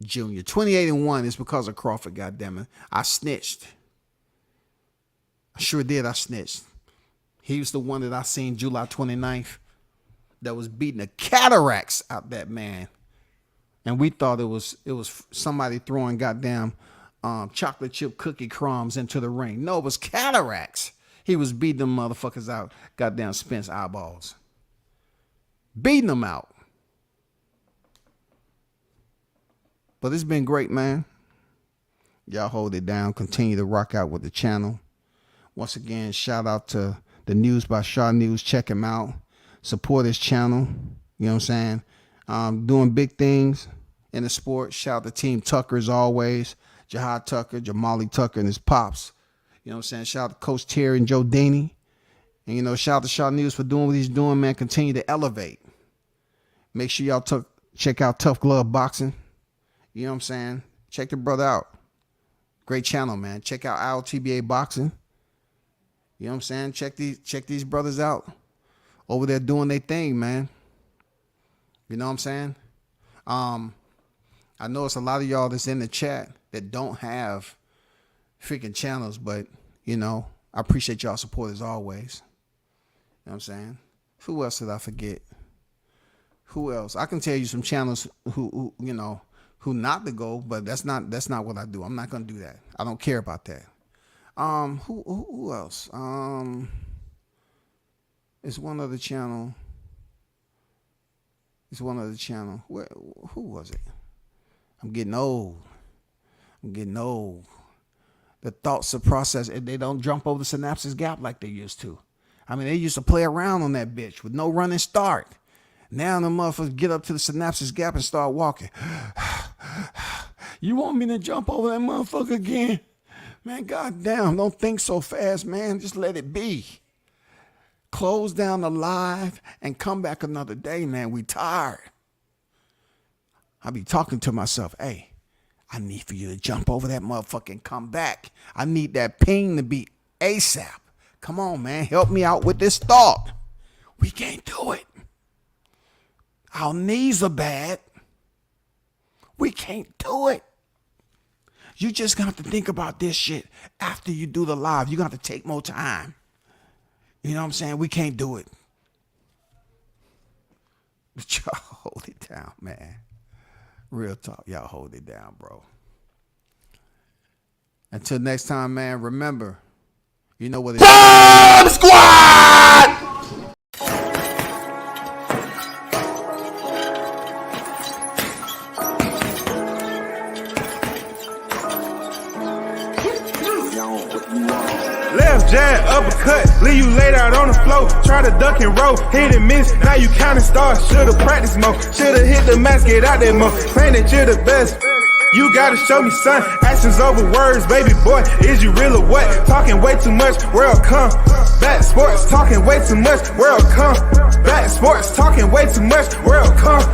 Jr. 28-1 is because of Crawford, goddammit. I snitched. I sure did, I snitched. He was the one that I seen July 29th that was beating the cataracts out that man. And we thought it was somebody throwing goddamn chocolate chip cookie crumbs into the ring. No, it was cataracts. He was beating them motherfuckers out, goddamn Spence eyeballs. Beating them out. But it's been great, man. Y'all hold it down. Continue to rock out with the channel. Once again, shout out to the News by Shaw News. Check him out. Support his channel. You know what I'm saying? Doing big things in the sport. Shout out to Team Tucker as always. Jahad Tucker, Jamali Tucker, and his pops. You know what I'm saying? Shout out to Coach Terry and Joe Daney. And, you know, shout out to Shaw News for doing what he's doing, man. Continue to elevate. Make sure y'all check out Tough Glove Boxing. You know what I'm saying? Check the brother out. Great channel, man. Check out ILTBA Boxing. You know what I'm saying? Check these brothers out over there doing their thing, man. You know what I'm saying? I know it's a lot of y'all that's in the chat that don't have freaking channels, but, you know, I appreciate y'all support as always. You know what I'm saying? Who else did I forget? Who else? I can tell you some channels who you know, who not to go, but that's not what I do. I'm not gonna do that. I don't care about that. Who else? It's one other channel. It's one other channel. Who was it? I'm getting old. The thoughts are processed. They don't jump over the synapses gap like they used to. I mean, they used to play around on that bitch with no running start. Now the motherfuckers get up to the synapses gap and start walking. You want me to jump over that motherfucker again? Man, goddamn, don't think so fast, man. Just let it be. Close down the live and come back another day, man. We tired. I be talking to myself, hey, I need for you to jump over that motherfucker and come back. I need that ping to be ASAP. Come on, man. Help me out with this thought. We can't do it. Our knees are bad. We can't do it. You just got to think about this shit after you do the live. You got to take more time. You know what I'm saying? We can't do it. But y'all hold it down, man. Real talk. Y'all hold it down, bro. Until next time, man, remember, you know what it is. Bomb Squad! Left jab, uppercut, leave you laid out on the floor. Try to duck and roll, hit and miss, now you counting stars. Should've practiced more, should've hit the mask, get out there more. Claim that you're the best, you gotta show me, son. Actions over words, baby boy, is you real or what? Talking way too much, world come. Back sports, talking way too much, world come. Back sports, talking way too much, world come.